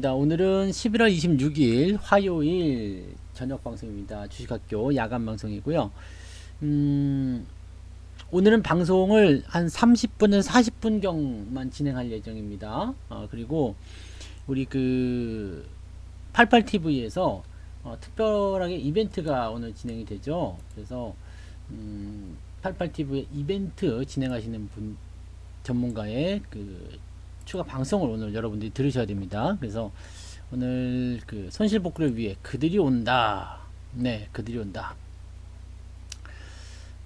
오늘은 11월 26일 화요일 저녁 방송입니다. 주식학교 야간 방송이고요. 오늘은 방송을 한 30분에서 40분경만 진행할 예정입니다. 그리고 우리 88TV에서 특별하게 이벤트가 오늘 진행이 되죠. 그래서 88TV의 이벤트 진행하시는 분 전문가의 추가 방송을 오늘 여러분들이 들으셔야 됩니다. 그래서 오늘 손실복구를 위해 그들이 온다. 네, 그들이 온다.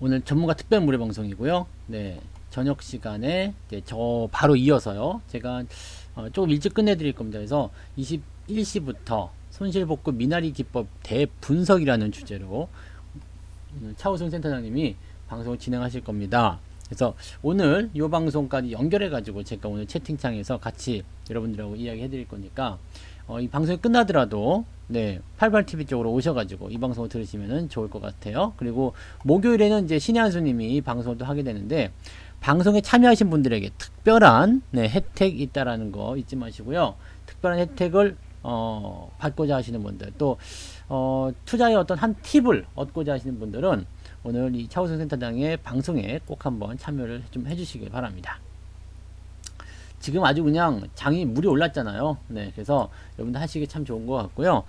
오늘 전문가 특별 무료 방송이고요. 네, 저녁 시간에 저 바로 이어서요. 제가 조금 일찍 끝내드릴 겁니다. 그래서 21시부터 손실복구 미나리 기법 대분석이라는 주제로 차우승 센터장님이 방송을 진행하실 겁니다. 그래서 오늘 이 방송까지 연결해 가지고 제가 오늘 채팅창에서 같이 여러분들하고 이야기 해드릴 거니까 이 방송이 끝나더라도 88TV 쪽으로 오셔가지고 이 방송을 들으시면 좋을 것 같아요. 그리고 목요일에는 이제 신의 한수님이 방송을 또 하게 되는데 방송에 참여하신 분들에게 특별한 혜택이 있다라는 거 잊지 마시고요. 특별한 혜택을 받고자 하시는 분들 또 투자의 어떤 한 팁을 얻고자 하시는 분들은 오늘 이 차우승 센터장의 방송에 꼭 한번 참여를 좀 해주시길 바랍니다. 지금 아주 그냥 장이 물이 올랐잖아요. 네, 그래서 여러분들 하시기 참 좋은 것 같고요.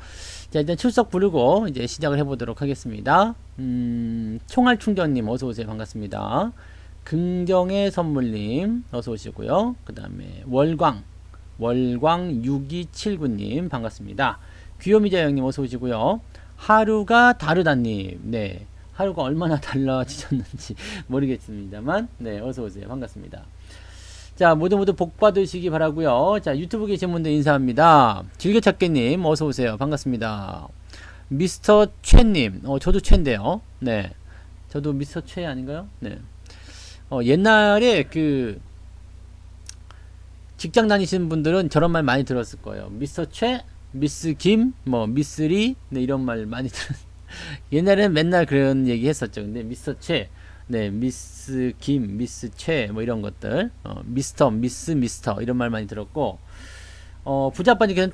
자, 일단 출석 부르고 이제 시작을 해보도록 하겠습니다. 총알충전님 어서오세요. 반갑습니다. 긍정의 선물님 어서오시고요. 그 다음에 월광6279님 반갑습니다. 귀요미자 형님 어서오시고요. 하루가 다르다님 네. 하루가 얼마나 달라지셨는지 모르겠습니다만 네 어서오세요. 반갑습니다. 자 모두 복 받으시기 바라고요. 자 유튜브 계신 분들 인사합니다. 즐겨찾기님 어서오세요. 반갑습니다. 미스터 최님 저도 최인데요. 네 저도 미스터 최 아닌가요? 네 옛날에 직장 다니시는 분들은 저런 말 많이 들었을 거예요. 미스터 최, 미스 김, 미스리 네 이런 말 많이 옛날에는 맨날 그런 얘기 했었죠. 근데 미스터 최, 미스 김, 미스 최, 이런 것들, 미스터, 미스터, 이런 말 많이 들었고, 부자빠님께서는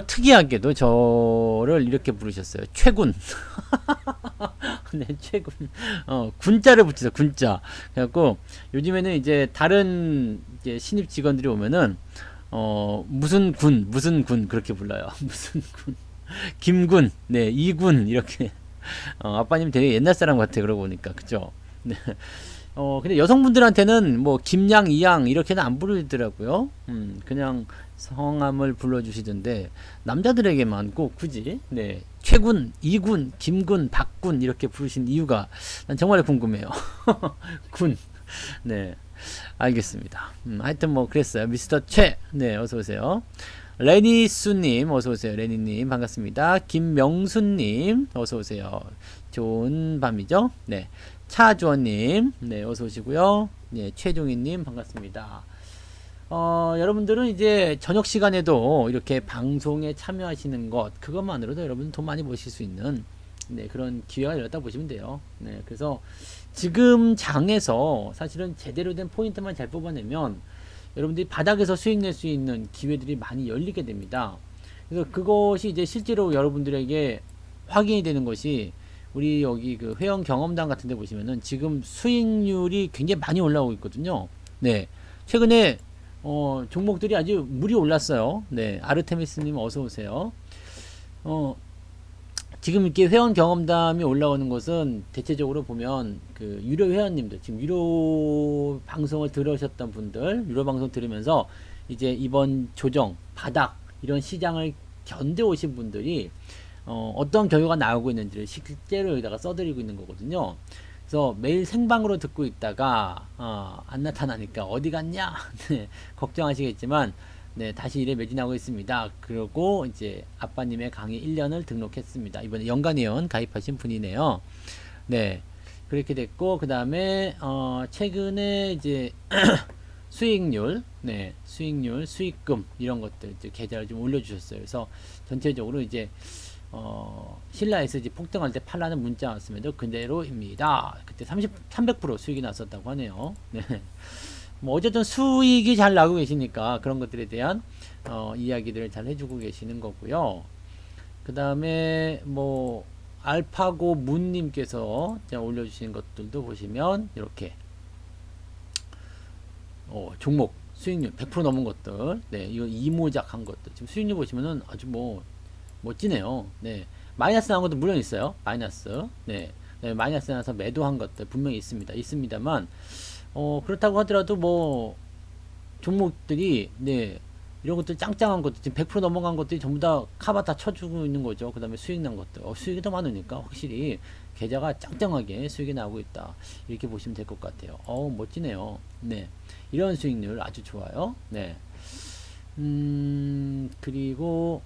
특이하게도 저를 이렇게 부르셨어요. 최군. 네, 최군. 군자를 붙이죠, 군자. 그래갖고, 요즘에는 이제 다른 이제 신입 직원들이 오면은, 무슨 군, 그렇게 불러요. 무슨 군. 김군, 이군, 이렇게. 아빠님 되게 옛날 사람 같아 그러고 보니까 그죠? 네. 근데 여성분들한테는 김양, 이양 이렇게는 안 부르더라고요. 그냥 성함을 불러주시던데 남자들에게만 꼭 굳이 최군, 이군, 김군, 박군 이렇게 부르신 이유가 난 정말 궁금해요. 군, 네, 알겠습니다. 하여튼 그랬어요. 미스터 최, 어서 오세요. 레니수님 어서오세요. 레니님 반갑습니다. 김명수님 어서오세요. 좋은 밤이죠. 네 차주원님 어서오시고요. 최종희님 반갑습니다. 여러분들은 이제 저녁 시간에도 이렇게 방송에 참여하시는 것 그것만으로도 여러분 돈 많이 버실 수 있는 그런 기회가 열렸다 보시면 돼요. 그래서 지금 장에서 사실은 제대로 된 포인트만 잘 뽑아내면 여러분들이 바닥에서 수익 낼 수 있는 기회들이 많이 열리게 됩니다. 그래서 그것이 이제 실제로 여러분들에게 확인이 되는 것이 우리 여기 회원 경험담 같은 데 보시면은 지금 수익률이 굉장히 많이 올라오고 있거든요. 최근에 종목들이 아주 물이 올랐어요. 아르테미스님 어서 오세요. 지금 이렇게 회원 경험담이 올라오는 것은 대체적으로 보면 유료 회원님들 지금 유료 방송을 들으셨던 분들 유료 방송 들으면서 이제 이번 조정 바닥 이런 시장을 견뎌오신 분들이 어떤 결과가 나오고 있는지를 실제로 여기다가 써드리고 있는 거거든요. 그래서 매일 생방으로 듣고 있다가 안 나타나니까 어디 갔냐 걱정하시겠지만 다시 일에 매진하고 있습니다. 그리고 이제 아빠님의 강의 1년을 등록했습니다. 이번에 연간회원 가입하신 분이네요. 그렇게 됐고 그 다음에 최근에 이제 수익률, 수익률, 수익금 이런 것들 이제 계좌를 좀 올려주셨어요. 그래서 전체적으로 이제 신라에서 이제 폭등할 때 팔라는 문자 왔음에도 그대로입니다. 그때 300% 수익이 났었다고 하네요. 뭐 어쨌든 수익이 잘 나고 계시니까 그런 것들에 대한 이야기들을 잘 해주고 계시는 거고요. 그 다음에 뭐 알파고 문님께서 올려주신 것들도 보시면 이렇게 종목 수익률 100% 넘은 것들, 네, 이거 이모작한 것들 지금 수익률 보시면은 아주 뭐 멋지네요. 네, 마이너스 나온 것도 물론 있어요. 마이너스, 네, 네, 마이너스 나서 매도한 것들 분명히 있습니다만 그렇다고 하더라도 뭐 종목들이, 네, 이런 것들 짱짱한 것들 지금 100% 넘어간 것들이 전부 다 카바 다 쳐주고 있는 거죠. 그 다음에 수익 난 것들, 수익이 더 많으니까 확실히 계좌가 짱짱하게 수익이 나오고 있다, 이렇게 보시면 될 것 같아요. 멋지네요. 네, 이런 수익률 아주 좋아요. 네. 그리고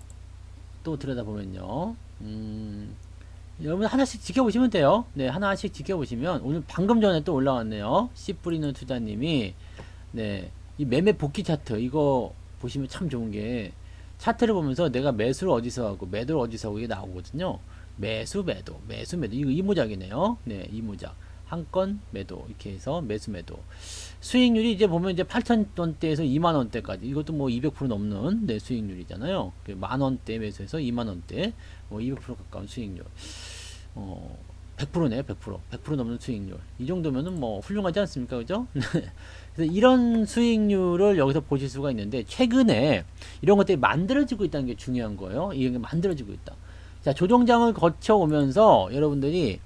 또 들여다보면요, 여러분 하나씩 지켜보시면 돼요. 네, 하나씩 지켜보시면 오늘 방금 전에 또 올라왔네요. 씨 뿌리는 투자님이, 네, 이 매매 복귀 차트 이거 보시면 참 좋은 게, 차트를 보면서 내가 매수를 어디서 하고 매도를 어디서 하고 이게 나오거든요. 매수 매도 매수 매도, 이거 이모작이네요. 네, 이모작 한 건 매도 이렇게 해서 매수 매도, 수익률이 이제 보면 이제 8,000원대에서 2만원대까지, 이것도 뭐 200% 넘는, 네, 수익률이잖아요. 만원대 매수해서 2만원대, 뭐 200% 가까운 수익률. 100%네요. 100% 넘는 수익률. 이 정도면은 뭐 훌륭하지 않습니까? 그죠? 그래서 이런 수익률을 여기서 보실 수가 있는데, 최근에 이런 것들이 만들어지고 있다는 게 중요한 거예요. 이게 만들어지고 있다. 자, 조정장을 거쳐오면서 여러분들이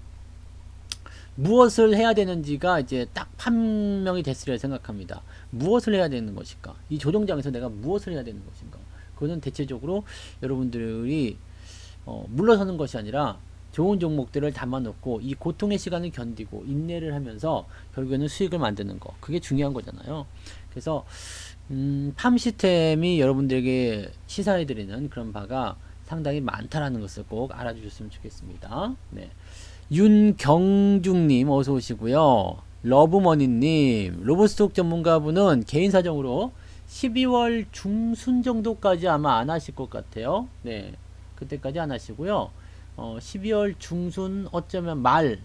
무엇을 해야 되는지가 이제 딱 판명이 됐으리라 생각합니다. 무엇을 해야 되는 것일까? 이 조정장에서 내가 무엇을 해야 되는 것인가? 그거는 대체적으로 여러분들이 물러서는 것이 아니라 좋은 종목들을 담아놓고 이 고통의 시간을 견디고 인내를 하면서 결국에는 수익을 만드는 거, 그게 중요한 거잖아요. 그래서 팜 시스템이 여러분들에게 시사해드리는 그런 바가 상당히 많다라는 것을 꼭 알아주셨으면 좋겠습니다. 네. 윤경중님 어서 오시고요. 러브머니님, 로브스톡 전문가분은 개인 사정으로 12월 중순 정도까지 아마 안 하실 것 같아요. 네, 그때까지 안 하시고요. 12월 중순, 어쩌면 말,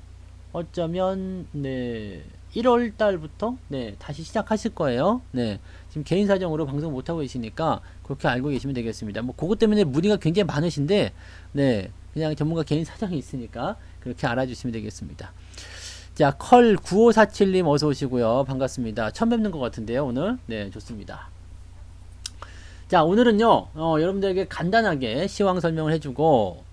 어쩌면 네, 1월 달부터 네, 다시 시작하실 거예요. 네, 지금 개인 사정으로 방송 못 하고 계시니까 그렇게 알고 계시면 되겠습니다. 뭐 그것 때문에 문의가 굉장히 많으신데, 네, 그냥 전문가 개인 사정이 있으니까 그렇게 알아주시면 되겠습니다. 자, 컬 9547님 어서 오시고요. 반갑습니다. 처음 뵙는 것 같은데요, 오늘. 네, 좋습니다. 자, 오늘은요, 여러분들에게 간단하게 시황 설명을 해주고,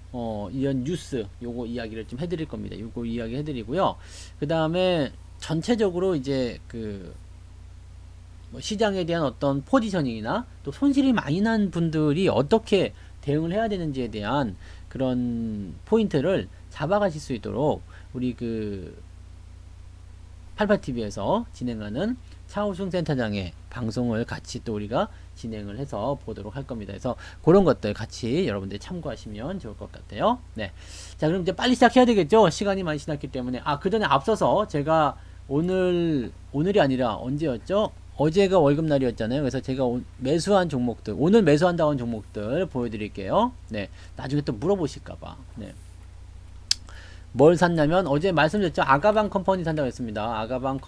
이런 뉴스, 요거 이야기를 좀 해드릴 겁니다. 요거 이야기 해드리고요. 그 다음에 전체적으로 이제 뭐 시장에 대한 어떤 포지셔닝이나 또 손실이 많이 난 분들이 어떻게 대응을 해야 되는지에 대한 그런 포인트를 잡아가실 수 있도록 우리 88TV에서 진행하는 차우승 센터장의 방송을 같이 또 우리가 진행을 해서 보도록 할 겁니다. 그래서 그런 것들 같이 여러분들이 참고하시면 좋을 것 같아요. 네. 자, 그럼 이제 빨리 시작해야 되겠죠? 시간이 많이 지났기 때문에. 그 전에 앞서서 제가 오늘이 아니라 언제였죠? 어제가 월급날이었잖아요. 그래서 제가 매수한 종목들, 오늘 매수한다고 한 종목들 보여드릴게요. 네. 나중에 또 물어보실까봐. 네. 뭘 샀냐면 어제 말씀드렸죠. 아가방 컴퍼니 산다고 했습니다. 아가방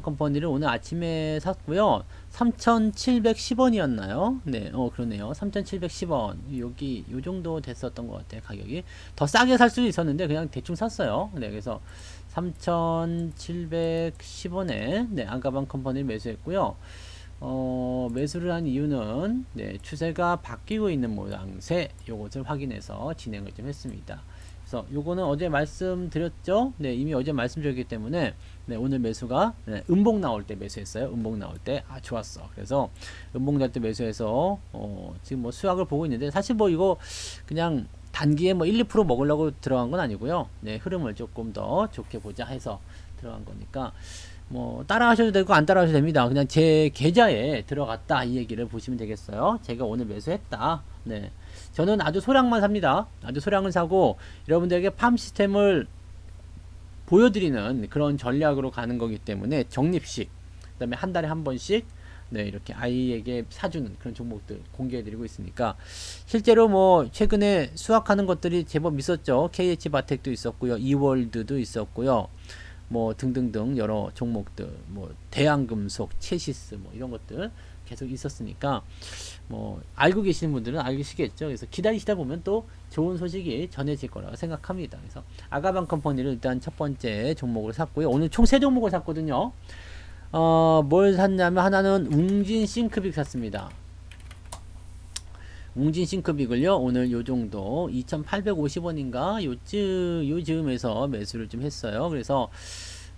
컴퍼니를 오늘 아침에 샀고요. 3,710원이었나요? 네, 그러네요. 3,710원. 여기 요 정도 됐었던 것 같아요. 가격이 더 싸게 살 수도 있었는데 그냥 대충 샀어요. 네, 그래서 3,710원에 네, 아가방 컴퍼니를 매수했고요. 매수를 한 이유는 네, 추세가 바뀌고 있는 모양새 요것을 확인해서 진행을 좀 했습니다. 그래서 요거는 어제 말씀드렸죠. 네, 이미 어제 말씀드렸기 때문에 네, 오늘 매수가 네, 음봉 나올 때 매수했어요. 음봉 나올 때 좋았어. 그래서 음봉 나올 때 매수해서 지금 뭐 수확을 보고 있는데, 사실 뭐 이거 그냥 단기에 뭐 1, 2% 먹으려고 들어간 건 아니고요. 네, 흐름을 조금 더 좋게 보자 해서 들어간 거니까 뭐 따라 하셔도 되고 안 따라 하셔도 됩니다. 그냥 제 계좌에 들어갔다 이 얘기를 보시면 되겠어요. 제가 오늘 매수했다. 네, 저는 아주 소량만 삽니다. 아주 소량을 사고 여러분들에게 팜 시스템을 보여드리는 그런 전략으로 가는 거기 때문에 적립식, 그 다음에 한 달에 한 번씩 네, 이렇게 아이에게 사주는 그런 종목들 공개해드리고 있으니까, 실제로 뭐 최근에 수확하는 것들이 제법 있었죠. KH바텍도 있었고요, 이월드도 있었고요, 뭐 등등등 여러 종목들, 뭐 대한금속, 체시스 뭐 이런 것들 계속 있었으니까 뭐 알고 계시는 분들은 알시겠죠. 그래서 기다리시다 보면 또 좋은 소식이 전해질 거라고 생각합니다. 그래서 아가방 컴퍼니를 일단 첫 번째 종목을 샀고요. 오늘 총 세 종목을 샀거든요. 뭘 샀냐면 하나는 웅진 싱크빅 샀습니다. 웅진 싱크빅을요 오늘 요 정도 2,850원인가 요쯤에서 매수를 좀 했어요. 그래서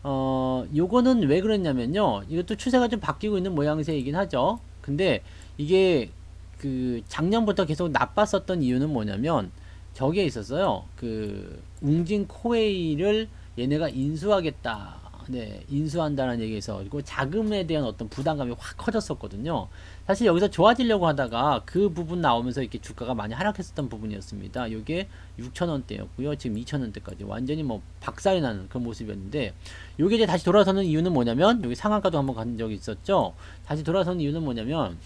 요거는 왜 그랬냐면요, 이것도 추세가 좀 바뀌고 있는 모양새이긴 하죠. 근데 이게 그 작년부터 계속 나빴었던 이유는 뭐냐면 저기에 있었어요. 그 웅진 코웨이를 얘네가 인수하겠다, 네, 인수한다는 얘기에서, 그리고 자금에 대한 어떤 부담감이 확 커졌었거든요. 사실 여기서 좋아지려고 하다가 그 부분 나오면서 이렇게 주가가 많이 하락했었던 부분이었습니다. 이게 6,000원대였고요. 지금 2,000원대까지 완전히 뭐 박살이 나는 그런 모습이었는데, 요게 이제 다시 돌아서는 이유는 뭐냐면, 여기 상한가도 한번 간 적이 있었죠. 다시 돌아서는 이유는 뭐냐면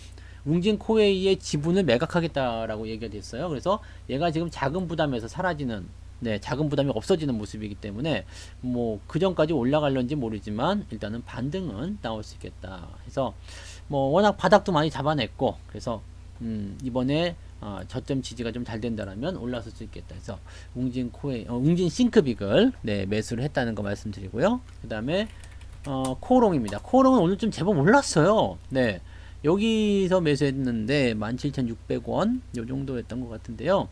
웅진 코웨이의 지분을 매각하겠다라고 얘기가 됐어요. 그래서 얘가 지금 자금 부담에서 사라지는, 네, 자금 부담이 없어지는 모습이기 때문에 뭐 그 전까지 올라갈런지 모르지만 일단은 반등은 나올 수 있겠다 해서 뭐 워낙 바닥도 많이 잡아냈고, 그래서 이번에 저점 지지가 좀 잘 된다라면 올라설 수 있겠다 해서 웅진 싱크빅을, 네, 매수를 했다는 거 말씀드리고요. 그 다음에 코오롱입니다. 코오롱은 오늘 좀 제법 올랐어요. 네, 여기서 매수했는데 17,600원 요 정도였던 것 같은데요.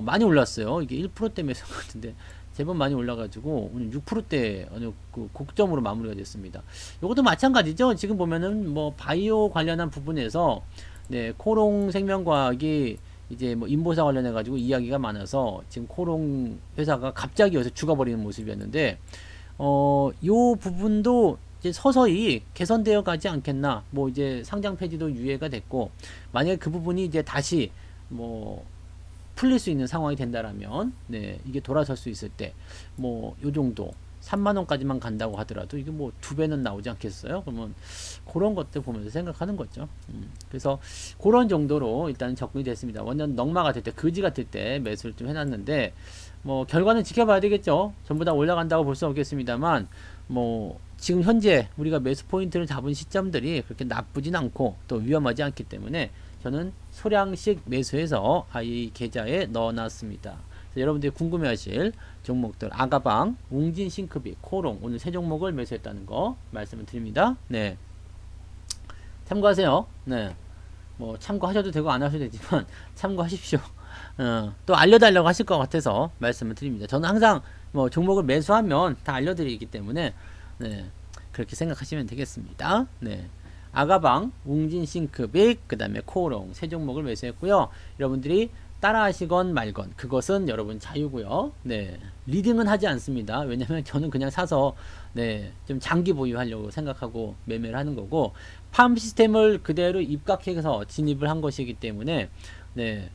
많이 올랐어요. 이게 1%대 매수 같은데 제법 많이 올라가지고 오늘 6%대 어느 그 고점으로 마무리가 됐습니다. 이것도 마찬가지죠. 지금 보면은 뭐 바이오 관련한 부분에서, 네, 코롱 생명과학이 이제 뭐 인보사 관련해 가지고 이야기가 많아서 지금 코롱 회사가 갑자기 여기서 죽어버리는 모습이었는데, 요 부분도 이제 서서히 개선되어 가지 않겠나. 뭐 이제 상장 폐지도 유예가 됐고, 만약에 그 부분이 이제 다시 뭐 풀릴 수 있는 상황이 된다라면, 네, 이게 돌아설 수 있을 때 뭐 요 정도 3만원까지만 간다고 하더라도 이게 뭐 2배는 나오지 않겠어요? 그러면 그런 것들 보면서 생각하는 거죠. 그래서 그런 정도로 일단 접근이 됐습니다. 완전 넉마 같을 때, 거지 같을 때 매수를 좀 해놨는데, 뭐 결과는 지켜봐야 되겠죠. 전부 다 올라간다고 볼 수 없겠습니다만, 뭐 지금 현재 우리가 매수 포인트를 잡은 시점들이 그렇게 나쁘진 않고 또 위험하지 않기 때문에 저는 소량씩 매수해서 이 계좌에 넣어놨습니다. 여러분들이 궁금해하실 종목들, 아가방, 웅진 싱크빅, 코롱, 오늘 세 종목을 매수했다는 거 말씀을 드립니다. 네, 참고하세요. 네, 뭐 참고하셔도 되고 안 하셔도 되지만 참고하십시오. 또 알려달라고 하실 것 같아서 말씀을 드립니다. 저는 항상 뭐 종목을 매수하면 다 알려드리기 때문에, 네, 그렇게 생각하시면 되겠습니다. 네, 아가방, 웅진 싱크빅, 그 다음에 코오롱 세 종목을 매수했고요. 여러분들이 따라 하시건 말건 그것은 여러분 자유고요. 네, 리딩은 하지 않습니다. 왜냐면 저는 그냥 사서, 네, 좀 장기 보유하려고 생각하고 매매를 하는 거고, 팜 시스템을 그대로 입각해서 진입을 한 것이기 때문에, 네,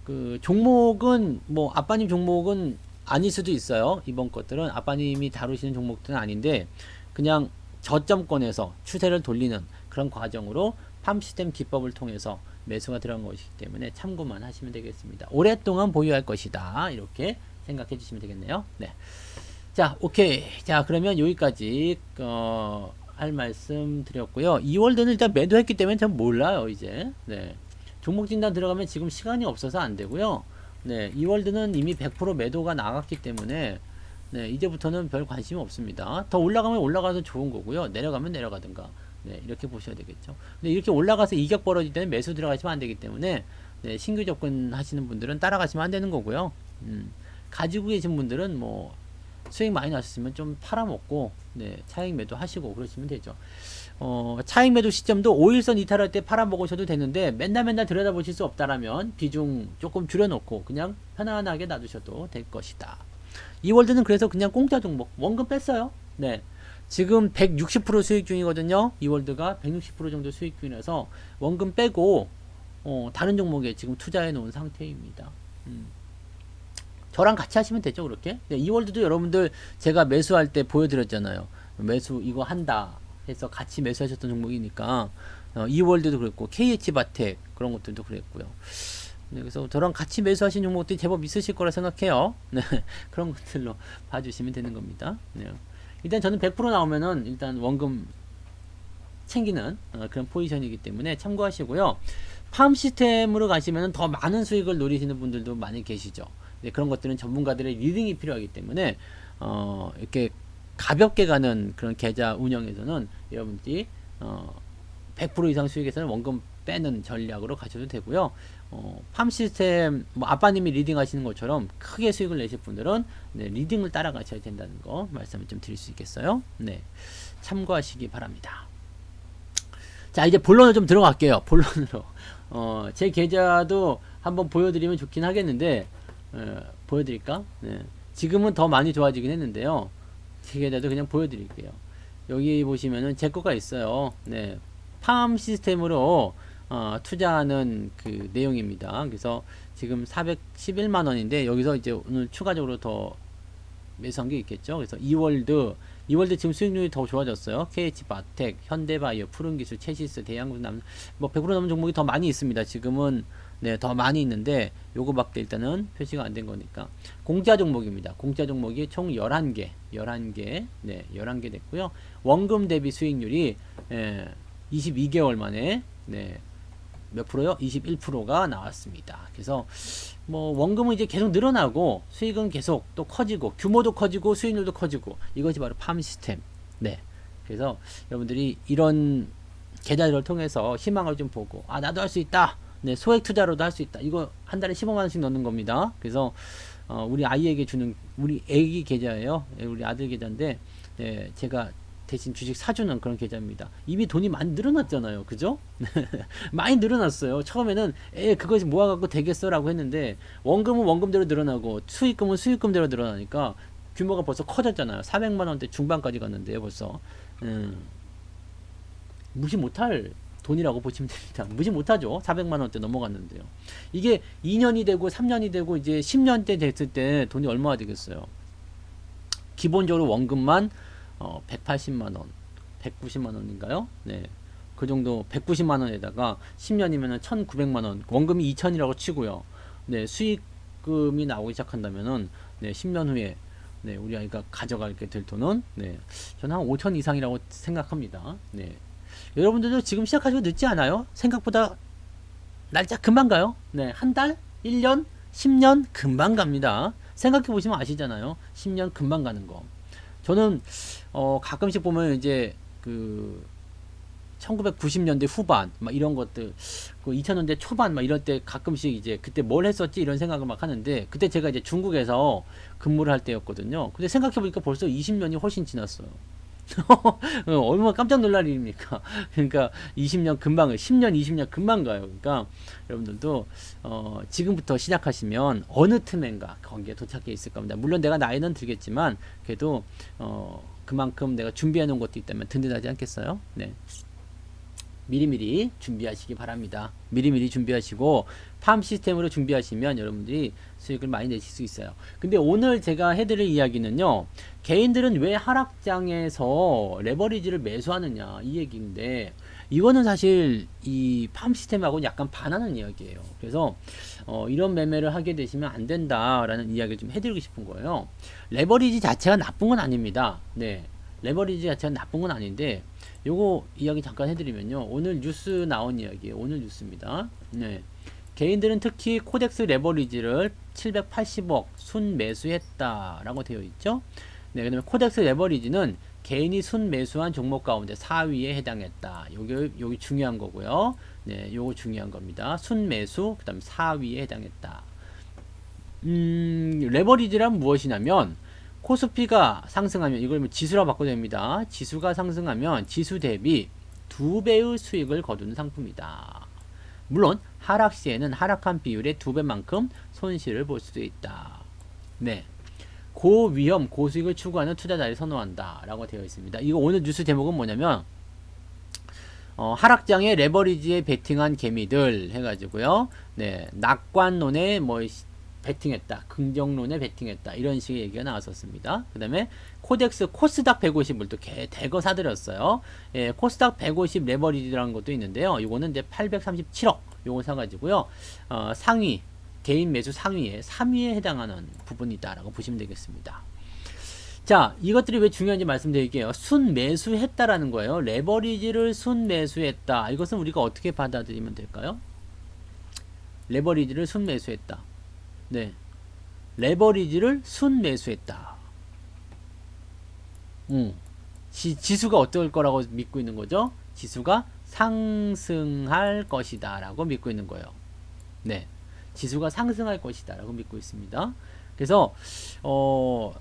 그 종목은 뭐 아빠님 종목은 아닐 수도 있어요. 이번 것들은 아빠님이 다루시는 종목들은 아닌데 그냥 저점권에서 추세를 돌리는 그런 과정으로 팜 시스템 기법을 통해서 매수가 들어간 것이기 때문에 참고만 하시면 되겠습니다. 오랫동안 보유할 것이다, 이렇게 생각해 주시면 되겠네요. 네, 자, 오케이. 자, 그러면 여기까지 할 말씀 드렸고요. 이월드는 일단 매도했기 때문에 전 몰라요 이제. 네, 종목 진단 들어가면 지금 시간이 없어서 안 되고요. 네, 이월드는 이미 100% 매도가 나갔기 때문에, 네, 이제부터는 별 관심이 없습니다. 더 올라가면 올라가도 좋은 거고요. 내려가면 내려가든가. 네, 이렇게 보셔야 되겠죠. 근데 이렇게 올라가서 이격 벌어질 때는 매수 들어가시면 안 되기 때문에, 네, 신규 접근하시는 분들은 따라가시면 안 되는 거고요. 가지고 계신 분들은 뭐 수익 많이 나셨으면 좀 팔아먹고, 네, 차익 매도 하시고 그러시면 되죠. 차익 매도 시점도 5일선 이탈할 때 팔아먹으셔도 되는데, 맨날 들여다보실 수 없다라면 비중 조금 줄여놓고 그냥 편안하게 놔두셔도 될 것이다. 이월드는 그래서 그냥 공짜 종목, 원금 뺐어요. 네, 지금 160% 수익 중이거든요. 이월드가 160% 정도 수익 중이라서 원금 빼고 다른 종목에 지금 투자해 놓은 상태입니다. 저랑 같이 하시면 되죠, 그렇게. 네, 이월드도 여러분들 제가 매수할 때 보여드렸잖아요. 매수 이거 한다 해서 같이 매수하셨던 종목이니까, 이월드도 그랬고 KH바텍 그런 것들도 그랬고요. 네, 그래서 저랑 같이 매수하신 종목들이 제법 있으실 거라 생각해요. 네, 그런 것들로 봐주시면 되는 겁니다. 네. 일단 저는 100% 나오면은 일단 원금 챙기는 그런 포지션이기 때문에 참고하시고요. 팜 시스템으로 가시면 더 많은 수익을 노리시는 분들도 많이 계시죠. 네, 그런 것들은 전문가들의 리딩이 필요하기 때문에 이렇게 가볍게 가는 그런 계좌 운영에서는 여러분들이 100% 이상 수익에서는 원금 빼는 전략으로 가셔도 되고요. 팜 시스템 뭐 아빠님이 리딩 하시는 것처럼 크게 수익을 내실 분들은 네, 리딩을 따라가셔야 된다는 거 말씀을 좀 드릴 수 있겠어요. 네, 참고하시기 바랍니다. 자, 이제 본론을 좀 들어갈게요. 본론으로. 제 계좌도 한번 보여드리면 좋긴 하겠는데, 보여드릴까? 네. 지금은 더 많이 좋아지긴 했는데요. 제 계좌도 그냥 보여드릴게요. 여기 보시면은 제 거가 있어요. 네. 팜 시스템으로, 투자하는 그 내용입니다. 그래서 지금 411만원인데, 여기서 이제 오늘 추가적으로 더 매수한 게 있겠죠. 그래서 이월드 지금 수익률이 더 좋아졌어요. KH바텍, 현대바이오, 푸른기술, 체시스, 대양군 뭐 100% 넘는 종목이 더 많이 있습니다. 지금은 네, 더 많이 있는데 요거밖에 일단은 표시가 안 된 거니까 공짜 종목입니다. 공짜 종목이 총 11개 네, 11개 됐고요. 원금 대비 수익률이 22개월 만에 네, 몇 프로요? 21%가 나왔습니다. 그래서 뭐 원금은 이제 계속 늘어나고 수익은 계속 또 커지고 규모도 커지고 수익률도 커지고 이것이 바로 팜 시스템. 네. 그래서 여러분들이 이런 계좌들을 통해서 희망을 좀 보고 나도 할 수 있다. 네, 소액 투자로도 할 수 있다. 이거 한 달에 15만 원씩 넣는 겁니다. 그래서 우리 아이에게 주는 우리 애기 계좌예요. 우리 아들 계좌인데 네, 제가 대신 주식 사주는 그런 계좌입니다. 이미 돈이 많이 늘어났잖아요. 그죠? 많이 늘어났어요. 처음에는 그것이 모아갖고 되겠어 라고 했는데 원금은 원금대로 늘어나고 수익금은 수익금대로 늘어나니까 규모가 벌써 커졌잖아요. 400만원대 중반까지 갔는데요. 벌써 무시 못할 돈이라고 보시면 됩니다. 무시 못하죠. 400만원대 넘어갔는데요. 이게 2년이 되고 3년이 되고 이제 10년대 됐을 때 돈이 얼마나 되겠어요. 기본적으로 원금만 180만원, 190만원인가요? 네. 그 정도 190만원에다가 10년이면은 1900만원, 원금이 2000이라고 치고요. 네, 수익금이 나오기 시작한다면은, 네, 10년 후에, 네, 우리 아이가 가져가게 될 돈은, 네, 저는 한 5000 이상이라고 생각합니다. 네. 여러분들도 지금 시작하시고 늦지 않아요? 생각보다 날짜 금방 가요? 네, 한 달? 1년? 10년? 금방 갑니다. 생각해보시면 아시잖아요. 10년 금방 가는 거. 저는 가끔씩 보면 이제 그 1990년대 후반 막 이런 것들 그 2000년대 초반 막 이럴 때 가끔씩 이제 그때 뭘 했었지 이런 생각을 막 하는데 그때 제가 이제 중국에서 근무를 할 때였거든요. 근데 생각해 보니까 벌써 20년이 훨씬 지났어요. 얼마나 깜짝 놀랄 일입니까? 그러니까 20년 금방 10년 20년 금방 가요. 그러니까 여러분들도 지금부터 시작하시면 어느 틈엔가 거기에 도착해 있을 겁니다. 물론 내가 나이는 들겠지만 그래도 그만큼 내가 준비해 놓은 것도 있다면 든든하지 않겠어요? 네. 미리미리 준비하시기 바랍니다. 미리미리 준비하시고 팜 시스템으로 준비하시면 여러분들이 수익을 많이 내실 수 있어요. 근데 오늘 제가 해드릴 이야기는요. 개인들은 왜 하락장에서 레버리지를 매수하느냐 이 얘기인데 이거는 사실 이 팜 시스템하고 약간 반하는 이야기예요. 그래서 이런 매매를 하게 되시면 안 된다라는 이야기를 좀 해드리고 싶은 거예요. 레버리지 자체가 나쁜 건 아닙니다. 네, 레버리지 자체가 나쁜 건 아닌데 요거 이야기 잠깐 해드리면요. 오늘 뉴스 나온 이야기예요. 오늘 뉴스입니다. 네. 개인들은 특히 코덱스 레버리지를 780억 순매수했다라고 되어 있죠. 네, 그다음에 코덱스 레버리지는 개인이 순매수한 종목 가운데 4위에 해당했다. 여기 중요한 거고요. 네, 요거 중요한 겁니다. 순매수, 그다음 4위에 해당했다. 레버리지란 무엇이냐면 코스피가 상승하면 이걸 지수라고 바꿔도 됩니다. 지수가 상승하면 지수 대비 2배의 수익을 거두는 상품이다. 물론 하락 시에는 하락한 비율의 2배만큼 손실을 볼 수도 있다. 네, 고위험 고수익을 추구하는 투자자를 선호한다 라고 되어 있습니다. 이거 오늘 뉴스 제목은 뭐냐면 하락장에 레버리지에 베팅한 개미들 해가지고요. 네, 낙관론에 뭐 베팅했다, 긍정론에 베팅했다 이런 식의 얘기가 나왔었습니다. 그 다음에 코덱스 코스닥 150을 또 대거 사들였어요. 예, 코스닥 150 레버리지라는 것도 있는데요. 이거는 이제 837억 요거 사가지고요. 상위 개인 매수 상위에 3위에 해당하는 부분이다라고 보시면 되겠습니다. 자, 이것들이 왜 중요한지 말씀드릴게요. 순매수했다라는 거예요. 레버리지를 순매수했다. 이것은 우리가 어떻게 받아들이면 될까요? 레버리지를 순매수했다. 네. 레버리지를 순매수했다. 지수가 어떨 거라고 믿고 있는 거죠? 지수가 상승할 것이다 라고 믿고 있는 거예요. 네. 지수가 상승할 것이다 라고 믿고 있습니다. 그래서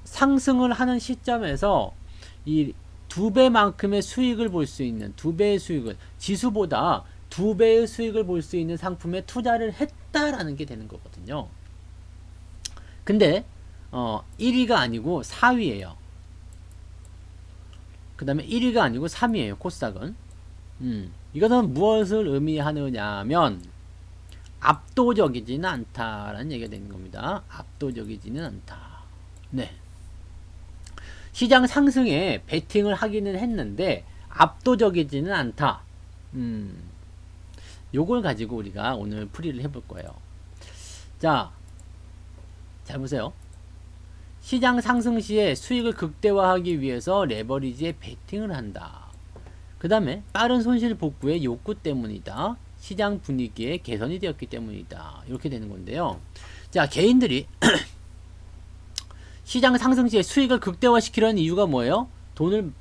상승을 하는 시점에서 이 2배만큼의 수익을 볼 수 있는 2배의 수익을 지수보다 2배의 수익을 볼 수 있는 상품에 투자를 했다라는 게 되는 거거든요. 근데 1위가 아니고 4위예요. 그 다음에 1위가 아니고 3위예요. 코스닥은. 이것은 무엇을 의미하느냐면 압도적이지는 않다라는 얘기가 되는 겁니다. 압도적이지는 않다. 네. 시장 상승에 베팅을 하기는 했는데 압도적이지는 않다. 요걸 가지고 우리가 오늘 풀이를 해볼 거예요. 자, 잘 보세요. 시장 상승 시에 수익을 극대화하기 위해서 레버리지에 베팅을 한다. 그 다음에 빠른 손실 복구의 욕구 때문이다. 시장 분위기의 개선이 되었기 때문이다. 이렇게 되는 건데요. 자, 개인들이 시장 상승 시에 수익을 극대화시키려는 이유가 뭐예요? 돈을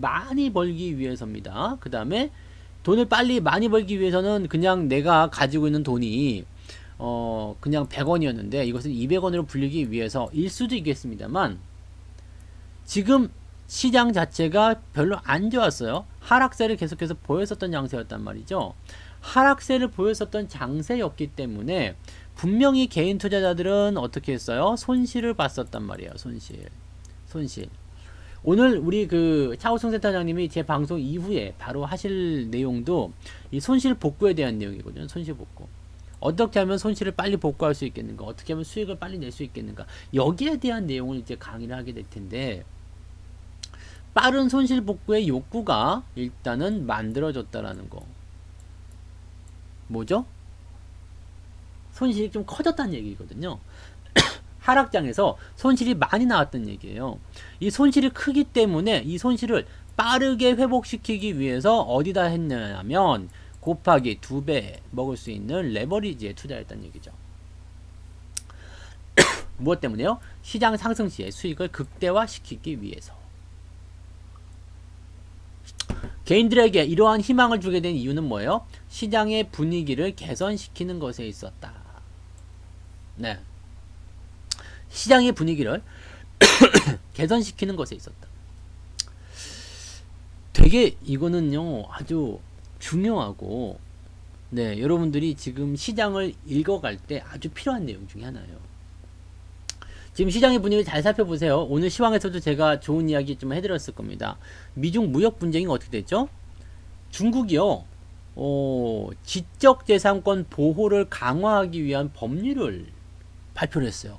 많이 벌기 위해서입니다. 그 다음에 돈을 빨리 많이 벌기 위해서는 그냥 내가 가지고 있는 돈이 그냥 100원이었는데 이것을 200원으로 불리기 위해서일 수도 있겠습니다만 지금 시장 자체가 별로 안 좋았어요. 하락세를 계속해서 보였었던 장세였단 말이죠. 하락세를 보였었던 장세였기 때문에 분명히 개인 투자자들은 어떻게 했어요? 손실을 봤었단 말이에요. 손실. 오늘 우리 그 차우승 센터장님이 제 방송 이후에 바로 하실 내용도 이 손실 복구에 대한 내용이거든요. 손실 복구. 어떻게 하면 손실을 빨리 복구할 수 있겠는가? 어떻게 하면 수익을 빨리 낼 수 있겠는가? 여기에 대한 내용을 이제 강의를 하게 될 텐데 빠른 손실 복구의 욕구가 일단은 만들어졌다라는 거. 뭐죠? 손실이 좀 커졌다는 얘기거든요. 하락장에서 손실이 많이 나왔던 얘기예요. 이 손실이 크기 때문에 이 손실을 빠르게 회복시키기 위해서 어디다 했냐면 곱하기 2배 먹을 수 있는 레버리지에 투자했다는 얘기죠. 무엇 때문에요? 시장 상승 시에 수익을 극대화시키기 위해서. 개인들에게 이러한 희망을 주게 된 이유는 뭐예요? 시장의 분위기를 개선시키는 것에 있었다. 네. 시장의 분위기를 개선시키는 것에 있었다. 되게 이거는요 아주 중요하고 네 여러분들이 지금 시장을 읽어갈 때 아주 필요한 내용 중에 하나예요. 지금 시장의 분위기를 잘 살펴보세요. 오늘 시황에서도 제가 좋은 이야기 좀 해드렸을 겁니다. 미중 무역 분쟁이 어떻게 됐죠? 중국이요 지적재산권 보호를 강화하기 위한 법률을 발표를 했어요.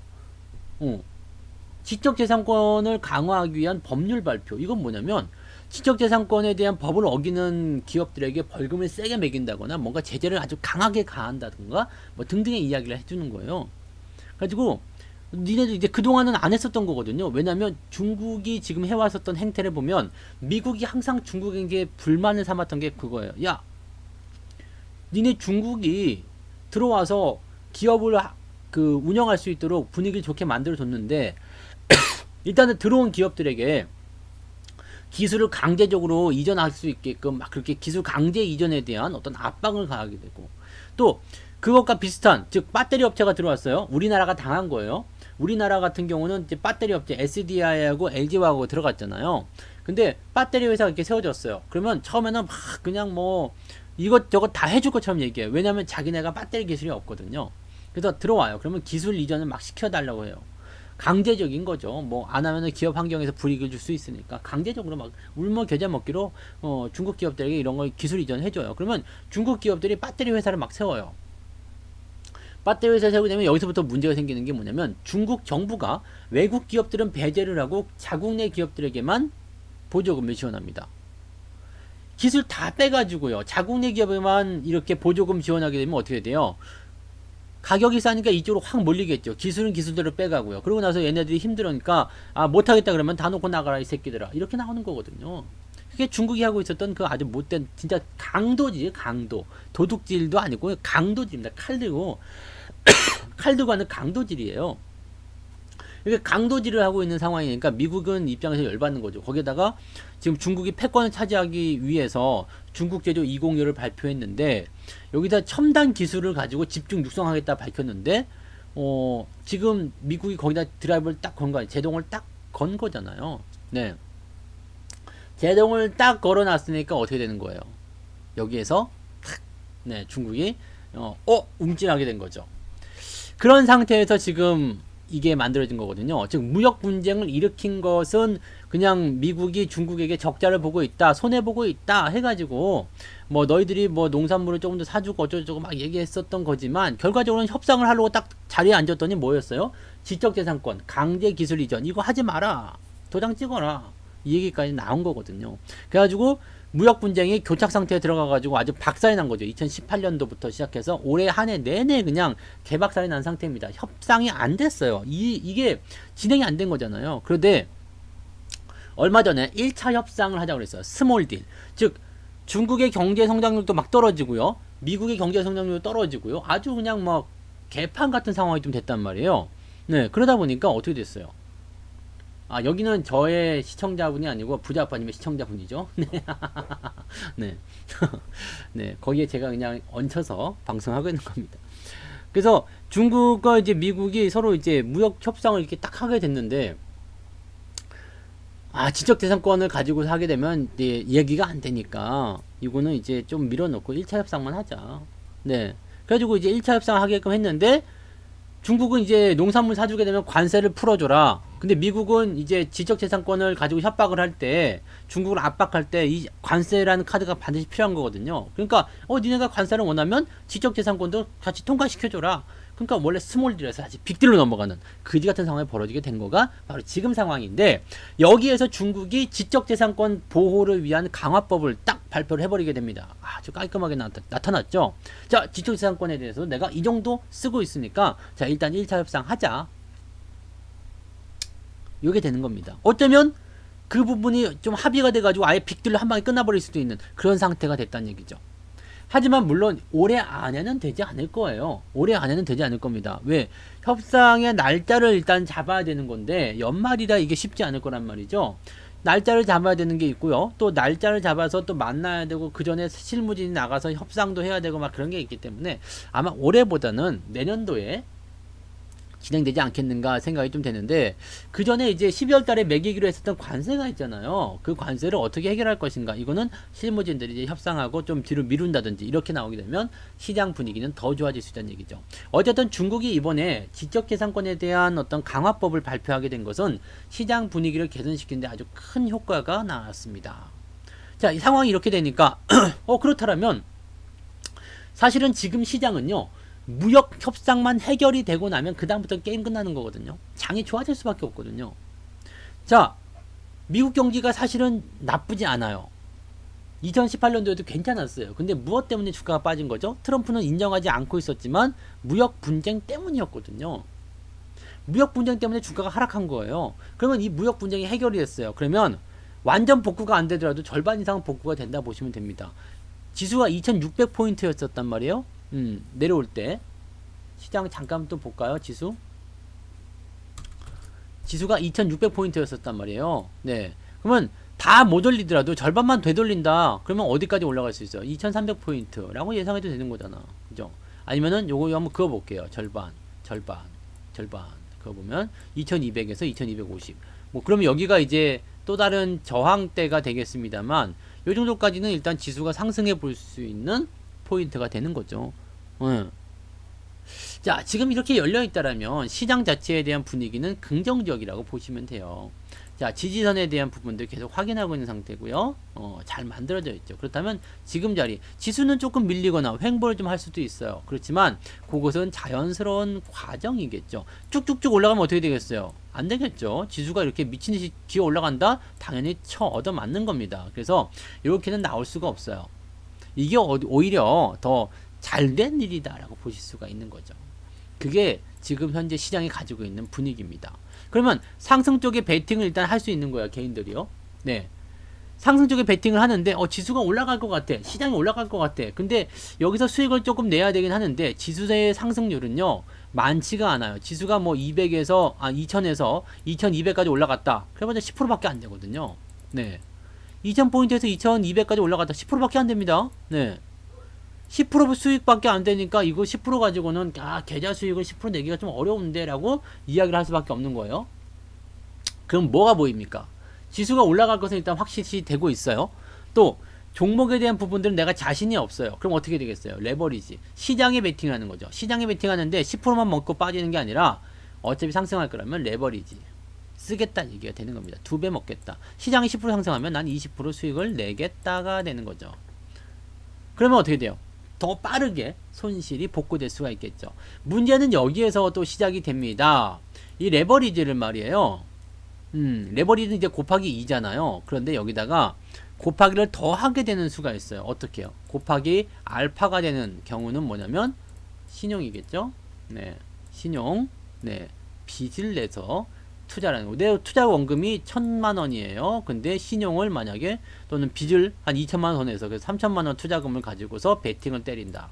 지적재산권을 강화하기 위한 법률 발표. 이건 뭐냐면 지적재산권에 대한 법을 어기는 기업들에게 벌금을 세게 매긴다거나 뭔가 제재를 아주 강하게 가한다든가 뭐 등등의 이야기를 해주는 거예요. 그래가지고 니네들 이제 그동안은 안 했었던 거거든요. 왜냐면 중국이 지금 해왔었던 행태를 보면 미국이 항상 중국에게 불만을 삼았던 게 그거예요. 야, 니네 중국이 들어와서 기업을 그 운영할 수 있도록 분위기를 좋게 만들어줬는데 일단은 들어온 기업들에게 기술을 강제적으로 이전할 수 있게끔 막 그렇게 기술 강제 이전에 대한 어떤 압박을 가하게 되고 또 그것과 비슷한 즉 배터리 업체가 들어왔어요. 우리나라가 당한 거예요. 우리나라 같은 경우는 이제 배터리 업체 SDI하고 LG하고 들어갔잖아요. 근데 배터리 회사가 이렇게 세워졌어요. 그러면 처음에는 막 그냥 뭐 이것저것 다 해줄 것처럼 얘기해요. 왜냐면 자기네가 배터리 기술이 없거든요. 그래서 들어와요. 그러면 기술 이전을 막 시켜달라고 해요. 강제적인 거죠. 뭐 안 하면은 기업 환경에서 불이익을 줄 수 있으니까 강제적으로 막 울며 겨자 먹기로 중국 기업들에게 이런 걸 기술 이전 해줘요. 그러면 중국 기업들이 배터리 회사를 막 세워요. 배터리 회사 세우게 되면 여기서부터 문제가 생기는 게 뭐냐면 중국 정부가 외국 기업들은 배제를 하고 자국 내 기업들에게만 보조금을 지원합니다. 기술 다 빼가지고요. 자국 내 기업에만 이렇게 보조금 지원하게 되면 어떻게 돼요? 가격이 싸니까 이쪽으로 확 몰리겠죠. 기술은 기술대로 빼가고요. 그러고 나서 얘네들이 힘들으니까 아 못하겠다 그러면 다 놓고 나가라 이 새끼들아 이렇게 나오는 거거든요. 그게 중국이 하고 있었던 그 아주 못된 진짜 강도지 강도 도둑질도 아니고 강도질입니다. 칼 들고 칼 들고 하는 강도질이에요. 이게 강도질을 하고 있는 상황이니까 미국은 입장에서 열받는 거죠. 거기에다가 지금 중국이 패권을 차지하기 위해서 중국 제조 202를 발표했는데 여기다 첨단 기술을 가지고 집중 육성하겠다 밝혔는데 지금 미국이 거기다 드라이브를 딱 건 거 아니에요. 제동을 딱 건 거잖아요. 네. 제동을 딱 걸어놨으니까 어떻게 되는 거예요? 여기에서 네, 중국이 움찔하게 된 거죠. 그런 상태에서 지금 이게 만들어진 거거든요. 즉 무역 분쟁을 일으킨 것은 그냥 미국이 중국에게 적자를 보고 있다, 손해 보고 있다 해가지고 뭐 너희들이 뭐 농산물을 조금 더 사주고 어쩌고저쩌고 막 얘기했었던 거지만 결과적으로는 협상을 하려고 딱 자리에 앉았더니 뭐였어요? 지적재산권, 강제 기술 이전 이거 하지 마라, 도장 찍어라 이 얘기까지 나온 거거든요. 그래가지고 무역 분쟁이 교착 상태에 들어가가지고 아주 박살이 난 거죠. 2018년도부터 시작해서 올해 한 해 내내 그냥 개박살이 난 상태입니다. 협상이 안 됐어요. 이게 진행이 안 된 거잖아요. 그런데 얼마 전에 1차 협상을 하자고 그랬어요. 스몰 딜. 즉 중국의 경제 성장률도 막 떨어지고요. 미국의 경제 성장률도 떨어지고요. 아주 그냥 막 개판 같은 상황이 좀 됐단 말이에요. 네, 그러다 보니까 어떻게 됐어요? 아, 여기는 저의 시청자분이 아니고 부자아빠님의 시청자분이죠. 네. 네. 네. 거기에 제가 그냥 얹혀서 방송하고 있는 겁니다. 그래서 중국과 이제 미국이 서로 이제 무역 협상을 이렇게 딱 하게 됐는데, 지적재산권을 가지고 하게 되면 이제 얘기가 안 되니까, 이거는 이제 좀 밀어넣고 1차 협상만 하자. 네. 그래가지고 이제 1차 협상을 하게끔 했는데, 중국은 이제 농산물 사주게 되면 관세를 풀어줘라. 근데 미국은 이제 지적재산권을 가지고 협박을 할 때, 중국을 압박할 때 이 관세라는 카드가 반드시 필요한 거거든요. 그러니까 니네가 관세를 원하면 지적재산권도 같이 통과시켜줘라. 그러니까 원래 스몰딜에서 다시 빅딜로 넘어가는 그지 같은 상황이 벌어지게 된 거가 바로 지금 상황인데, 여기에서 중국이 지적재산권 보호를 위한 강화법을 딱 발표를 해버리게 됩니다. 아주 깔끔하게 나타났죠. 자, 지적재산권에 대해서 내가 이 정도 쓰고 있으니까 자 일단 1차 협상 하자. 이게 되는 겁니다. 어쩌면 그 부분이 좀 합의가 돼가지고 아예 빅딜로 한 방에 끝나버릴 수도 있는 그런 상태가 됐다는 얘기죠. 하지만 물론 올해 안에는 되지 않을 거예요. 올해 안에는 되지 않을 겁니다. 왜? 협상의 날짜를 일단 잡아야 되는 건데 연말이라 이게 쉽지 않을 거란 말이죠. 날짜를 잡아야 되는 게 있고요. 또 날짜를 잡아서 또 만나야 되고 그 전에 실무진이 나가서 협상도 해야 되고 막 그런 게 있기 때문에 아마 올해보다는 내년도에 진행되지 않겠는가 생각이 좀 되는데, 그 전에 이제 12월 달에 매기기로 했었던 관세가 있잖아요. 그 관세를 어떻게 해결할 것인가, 이거는 실무진들이 이제 협상하고 좀 뒤로 미룬다든지 이렇게 나오게 되면 시장 분위기는 더 좋아질 수 있다는 얘기죠. 어쨌든 중국이 이번에 지적재산권에 대한 어떤 강화법을 발표하게 된 것은 시장 분위기를 개선시키는데 아주 큰 효과가 나왔습니다. 자, 이 상황이 이렇게 되니까 그렇다면 사실은 지금 시장은요, 무역 협상만 해결이 되고 나면 그 다음부터 게임 끝나는 거거든요. 장이 좋아질 수밖에 없거든요. 자, 미국 경기가 사실은 나쁘지 않아요. 2018년도에도 괜찮았어요. 근데 무엇 때문에 주가가 빠진 거죠? 트럼프는 인정하지 않고 있었지만 무역 분쟁 때문이었거든요. 무역 분쟁 때문에 주가가 하락한 거예요. 그러면 이 무역 분쟁이 해결이 됐어요. 그러면 완전 복구가 안 되더라도 절반 이상 복구가 된다 보시면 됩니다. 지수가 2600포인트였었단 말이에요. 내려올 때 시장 잠깐 또 볼까요? 지수가 2600포인트였었단 말이에요. 네. 그러면 다 못 올리더라도 절반만 되돌린다. 그러면 어디까지 올라갈 수 있어요? 2300포인트라고 예상해도 되는 거잖아. 그죠? 아니면은 요거 한번 그어 볼게요. 절반. 그거 보면 2200에서 2250. 뭐 그러면 여기가 이제 또 다른 저항대가 되겠습니다만 요 정도까지는 일단 지수가 상승해 볼 수 있는 포인트가 되는 거죠. 자, 지금 이렇게 열려 있다라면 시장 자체에 대한 분위기는 긍정적이라고 보시면 돼요. 자, 지지선에 대한 부분들 계속 확인하고 있는 상태고요. 잘 만들어져 있죠. 그렇다면 지금 자리, 지수는 조금 밀리거나 횡보를 좀 할 수도 있어요. 그렇지만 그것은 자연스러운 과정이겠죠. 쭉쭉쭉 올라가면 어떻게 되겠어요? 안 되겠죠. 지수가 이렇게 미친 듯이 기어 올라간다? 당연히 얻어 맞는 겁니다. 그래서 이렇게는 나올 수가 없어요. 이게 오히려 더 잘된 일이다라고 보실 수가 있는 거죠. 그게 지금 현재 시장이 가지고 있는 분위기입니다. 그러면 상승 쪽에 베팅을 일단 할 수 있는 거야, 개인들이요. 네. 상승 쪽에 베팅을 하는데 지수가 올라갈 것 같아. 시장이 올라갈 것 같아. 근데 여기서 수익을 조금 내야 되긴 하는데 지수의 상승률은요. 많지가 않아요. 지수가 뭐 200에서 2000에서 2200까지 올라갔다. 그래봤자 10%밖에 안 되거든요. 네. 2000포인트에서 2200까지 올라갔다. 10%밖에 안 됩니다. 네. 10% 수익밖에 안 되니까 이거 10% 가지고는 계좌 수익을 10% 내기가 좀 어려운데 라고 이야기를 할 수밖에 없는 거예요. 그럼 뭐가 보입니까? 지수가 올라갈 것은 일단 확실시 되고 있어요. 또 종목에 대한 부분들은 내가 자신이 없어요. 그럼 어떻게 되겠어요? 레버리지. 시장에 베팅하는 거죠. 시장에 베팅하는데 10%만 먹고 빠지는 게 아니라 어차피 상승할 거라면 레버리지 쓰겠다는 얘기가 되는 겁니다. 2배 먹겠다. 시장이 10% 상승하면 난 20% 수익을 내겠다가 되는 거죠. 그러면 어떻게 돼요? 더 빠르게 손실이 복구될 수가 있겠죠. 문제는 여기에서 또 시작이 됩니다. 이 레버리지를 말이에요. 레버리지는 이제 곱하기 2잖아요. 그런데 여기다가 곱하기를 더 하게 되는 수가 있어요. 어떻게 해요? 곱하기 알파가 되는 경우는 뭐냐면 신용이겠죠. 네, 신용. 네, 빚을 내서 투자라는 거. 내 투자 원금이 1000만원이에요. 근데 신용을 만약에 또는 빚을 한 2000만원 내서 그래서 3000만원 투자금을 가지고서 베팅을 때린다.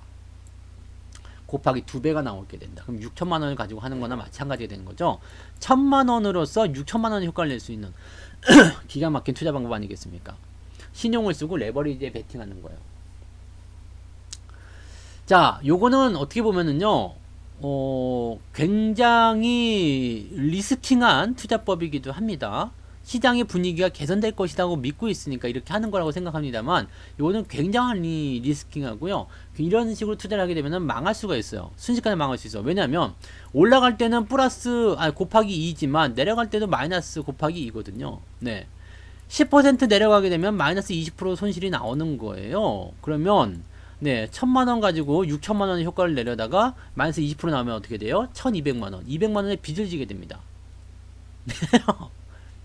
곱하기 2배가 나오게 된다. 그럼 6천만원을 가지고 하는 거나 마찬가지가 되는 거죠. 1000만원으로서 6천만원의 효과를 낼 수 있는 기가 막힌 투자 방법 아니겠습니까? 신용을 쓰고 레버리지에 베팅하는 거예요. 자, 요거는 어떻게 보면은요, 굉장히 리스킹한 투자법이기도 합니다. 시장의 분위기가 개선될 것이라고 믿고 있으니까 이렇게 하는 거라고 생각합니다만, 이거는 굉장히 리스킹하고요. 이런 식으로 투자를 하게 되면 망할 수가 있어요. 순식간에 망할 수 있어요. 왜냐하면 올라갈 때는 플러스 곱하기 2지만 내려갈 때도 마이너스 곱하기 2거든요. 네, 10% 내려가게 되면 마이너스 20% 손실이 나오는 거예요. 그러면 네, 1000만원 가지고 6천만원의 효과를 내려다가 마이너스 20% 나오면 어떻게 돼요? 1200만원, 200만원의 빚을 지게 됩니다.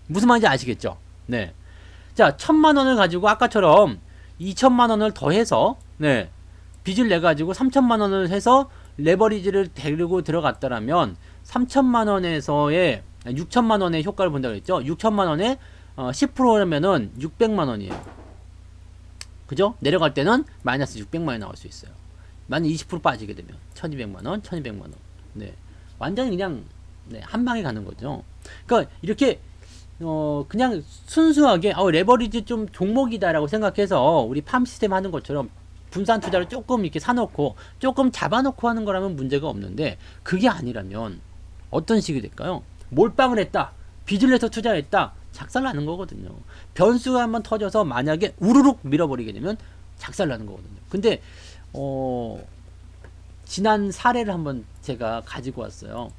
무슨 말인지 아시겠죠? 네. 자, 1000만원을 가지고 아까처럼 2000만원을 더해서 네, 빚을 내가지고 3000만원을 해서 레버리지를 데리고 들어갔다라면 3000만원에서의 6000만원의 효과를 본다고 했죠? 6000만원에 10%라면은 600만원이에요. 그죠? 내려갈 때는 마이너스 600만원이 나올 수 있어요. 만약 20% 빠지게 되면 1200만원, 1200만원. 네. 완전히 그냥 네, 한 방에 가는 거죠. 그러니까 이렇게 그냥 순수하게 레버리지 좀 종목이다라고 생각해서 우리 팜 시스템 하는 것처럼 분산 투자를 조금 이렇게 사놓고 조금 잡아놓고 하는 거라면 문제가 없는데 그게 아니라면 어떤 식이 될까요? 몰빵을 했다. 빚을 내서 투자했다. 작살나는 거거든요. 변수가 한번 터져서 만약에 우르륵 밀어버리게 되면 작살나는 거거든요. 근데 지난 사례를 한번 제가 가지고 왔어요.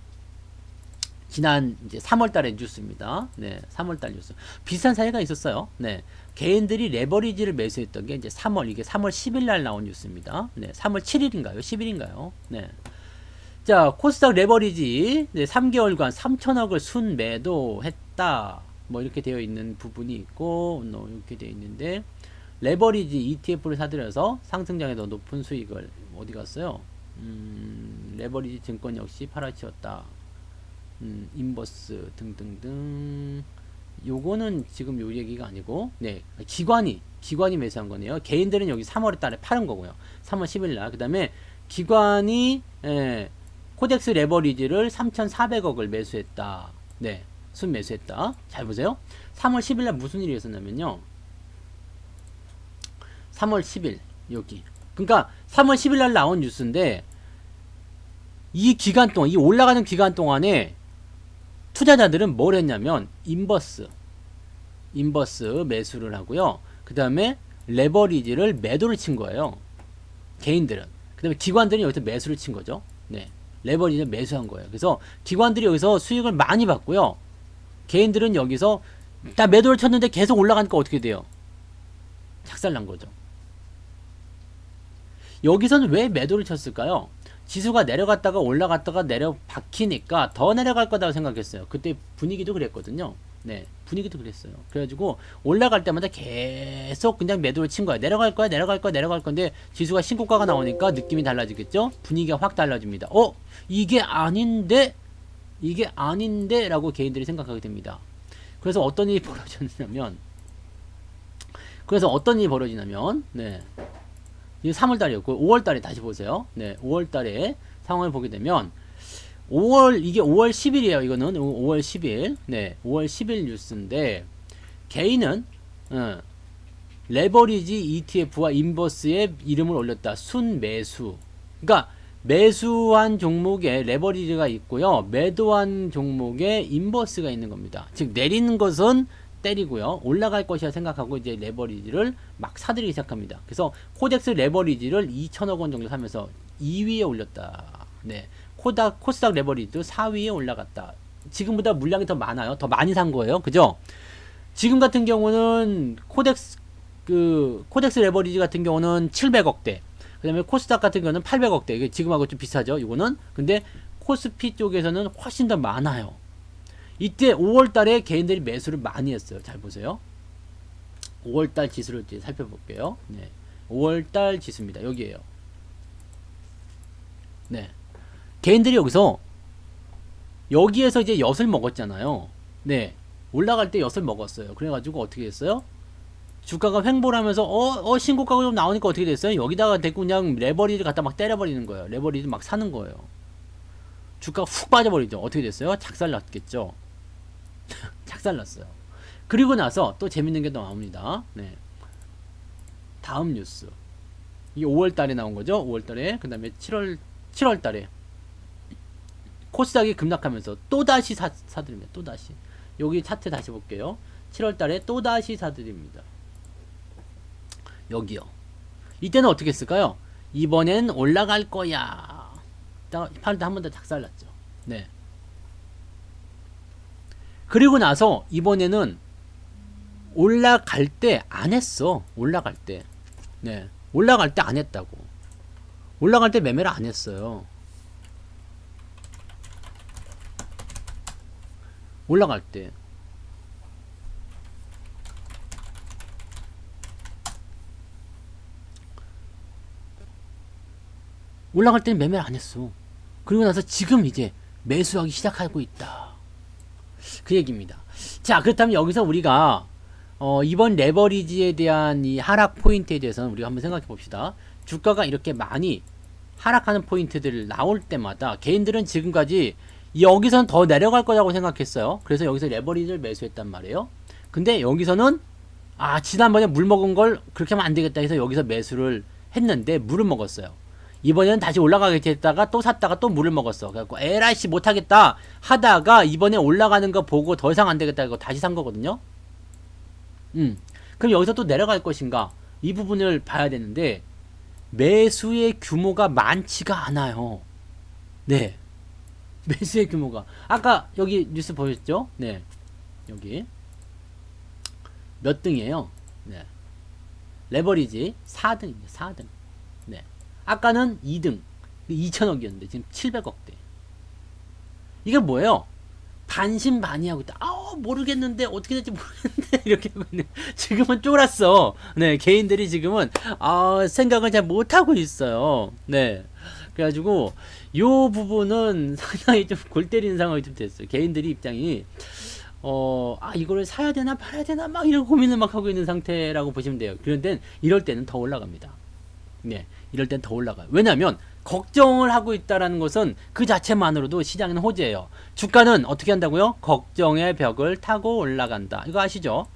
지난 이제 3월달의 뉴스입니다. 네, 3월달 뉴스. 비슷한 사례가 있었어요. 네, 개인들이 레버리지를 매수했던 게 이제 3월 이게 3월 10일 날 나온 뉴스입니다. 네, 3월 7일인가요? 10일인가요? 네. 자, 코스닥 레버리지 네, 3개월간 3천억을 순매도했다. 뭐 이렇게 되어 있는 부분이 있고 이렇게 되어 있는데 레버리지 ETF를 사들여서 상승장에서 높은 수익을 어디 갔어요? 레버리지 증권 역시 팔아치웠다. 인버스 등등등. 요거는 지금 요 얘기가 아니고 네, 기관이 매수한 거네요. 개인들은 여기 3월 달에 파는 거고요. 3월 10일 날. 그다음에 기관이 코덱스 레버리지를 3,400억을 매수했다. 네. 순매수했다. 잘 보세요. 3월 10일 날 무슨 일이 있었냐면요. 3월 10일 여기. 그러니까 3월 10일 날 나온 뉴스인데 이 기간 동안 이 올라가는 기간 동안에 투자자들은 뭘 했냐면 인버스 매수를 하고요. 그 다음에 레버리지를 매도를 친 거예요. 개인들은. 그 다음에 기관들은 여기서 매수를 친 거죠. 네. 레버리지를 매수한 거예요. 그래서 기관들이 여기서 수익을 많이 받고요. 개인들은 여기서 다 매도를 쳤는데 계속 올라가니까 어떻게 돼요? 작살난 거죠. 여기서는 왜 매도를 쳤을까요? 지수가 내려갔다가 올라갔다가 내려 박히니까 더 내려갈 거다고 생각했어요. 그때 분위기도 그랬거든요. 네, 분위기도 그랬어요. 그래가지고 올라갈 때마다 계속 그냥 매도를 친 거야. 내려갈 거야, 내려갈 거야, 내려갈 건데 지수가 신고가가 나오니까 느낌이 달라지겠죠? 분위기가 확 달라집니다. 이게 아닌데? 이게 아닌데? 라고 개인들이 생각하게 됩니다. 그래서 어떤 일이 벌어지냐면, 네. 이게 3월달이었고, 5월달에 다시 보세요. 네, 5월달에 상황을 보게 되면, 이게 5월 10일이에요. 이거는 5월 10일. 네, 5월 10일 뉴스인데, 개인은, 레버리지 ETF와 인버스의 이름을 올렸다. 순매수. 그러니까, 매수한 종목에 레버리지가 있고요. 매도한 종목에 인버스가 있는 겁니다. 즉, 내리는 것은 때리고요. 올라갈 것이라 생각하고 이제 레버리지를 막 사들이기 시작합니다. 그래서 코덱스 레버리지를 2천억 원 정도 사면서 2위에 올렸다. 네. 코스닥 레버리지도 4위에 올라갔다. 지금보다 물량이 더 많아요. 더 많이 산 거예요. 그죠? 지금 같은 경우는 코덱스 레버리지 같은 경우는 700억대. 그 다음에 코스닥 같은 경우는 800억대. 이게 지금하고 좀 비슷하죠. 이거는. 근데 코스피 쪽에서는 훨씬 더 많아요. 이때 5월달에 개인들이 매수를 많이 했어요. 잘 보세요. 5월달 지수를 이제 살펴볼게요. 네. 5월달 지수입니다. 여기에요. 네. 개인들이 여기에서 이제 엿을 먹었잖아요. 네. 올라갈 때 엿을 먹었어요. 그래가지고 어떻게 됐어요? 주가가 횡보를 하면서 신고가가 좀 나오니까 어떻게 됐어요? 여기다가 대고 그냥 레버리지 갖다 막 때려버리는 거예요. 레버리지 막 사는 거예요. 주가가 훅 빠져버리죠. 어떻게 됐어요? 작살났겠죠. 작살났어요. 그리고 나서 또 재밌는 게 또 나옵니다. 네. 다음 뉴스. 이게 5월달에 나온 거죠. 5월달에. 그 다음에 7월달에 코스닥이 급락하면서 또다시 사들입니다. 또다시. 여기 차트 다시 볼게요. 7월달에 또다시 사들입니다. 여기요. 이때는 어떻게 했을까요? 이번엔 올라갈 거야. 8월달 한 번 더 작살났죠. 네. 그리고 나서 이번에는 올라갈 때 안 했어. 올라갈 때. 네. 올라갈 때 안 했다고. 올라갈 때 매매를 안 했어요. 올라갈 때. 올라갈 때는 매매를 안 했어. 그리고 나서 지금 이제 매수하기 시작하고 있다. 그 얘기입니다. 자, 그렇다면 여기서 우리가 이번 레버리지에 대한 이 하락 포인트에 대해서는 우리가 한번 생각해 봅시다. 주가가 이렇게 많이 하락하는 포인트들 나올 때마다 개인들은 지금까지 여기서는 더 내려갈 거라고 생각했어요. 그래서 여기서 레버리지를 매수했단 말이에요. 근데 여기서는 지난번에 물 먹은 걸 그렇게 하면 안 되겠다 해서 여기서 매수를 했는데 물을 먹었어요. 이번에는 다시 올라가게 했다가 또 샀다가 또 물을 먹었어. 그래갖고 에라이씨 못하겠다 하다가 이번에 올라가는 거 보고 더 이상 안 되겠다 이거 다시 산 거거든요. 그럼 여기서 또 내려갈 것인가? 이 부분을 봐야 되는데 매수의 규모가 많지가 않아요. 네. 매수의 규모가 아까 여기 뉴스 보셨죠? 네. 여기 몇 등이에요? 네. 레버리지 4등입니다. 4등. 네. 아까는 2등 2천억이었는데 지금 700억대. 이게 뭐예요? 반신반의하고 있다. 모르겠는데 어떻게 될지 모르겠는데 이렇게 하고 있는. 지금은 쫄았어. 네, 개인들이 지금은 생각을 잘 못하고 있어요. 네, 그래가지고 요 부분은 상당히 좀 골 때리는 상황이 좀 됐어요. 개인들이 입장이 이거를 사야 되나 팔아야 되나 막 이런 고민을 막 하고 있는 상태라고 보시면 돼요. 그런데 이럴 때는 더 올라갑니다. 네, 이럴 땐 더 올라가요. 왜냐하면 걱정을 하고 있다라는 것은 그 자체만으로도 시장에는 호재예요. 주가는 어떻게 한다고요? 걱정의 벽을 타고 올라간다. 이거 아시죠?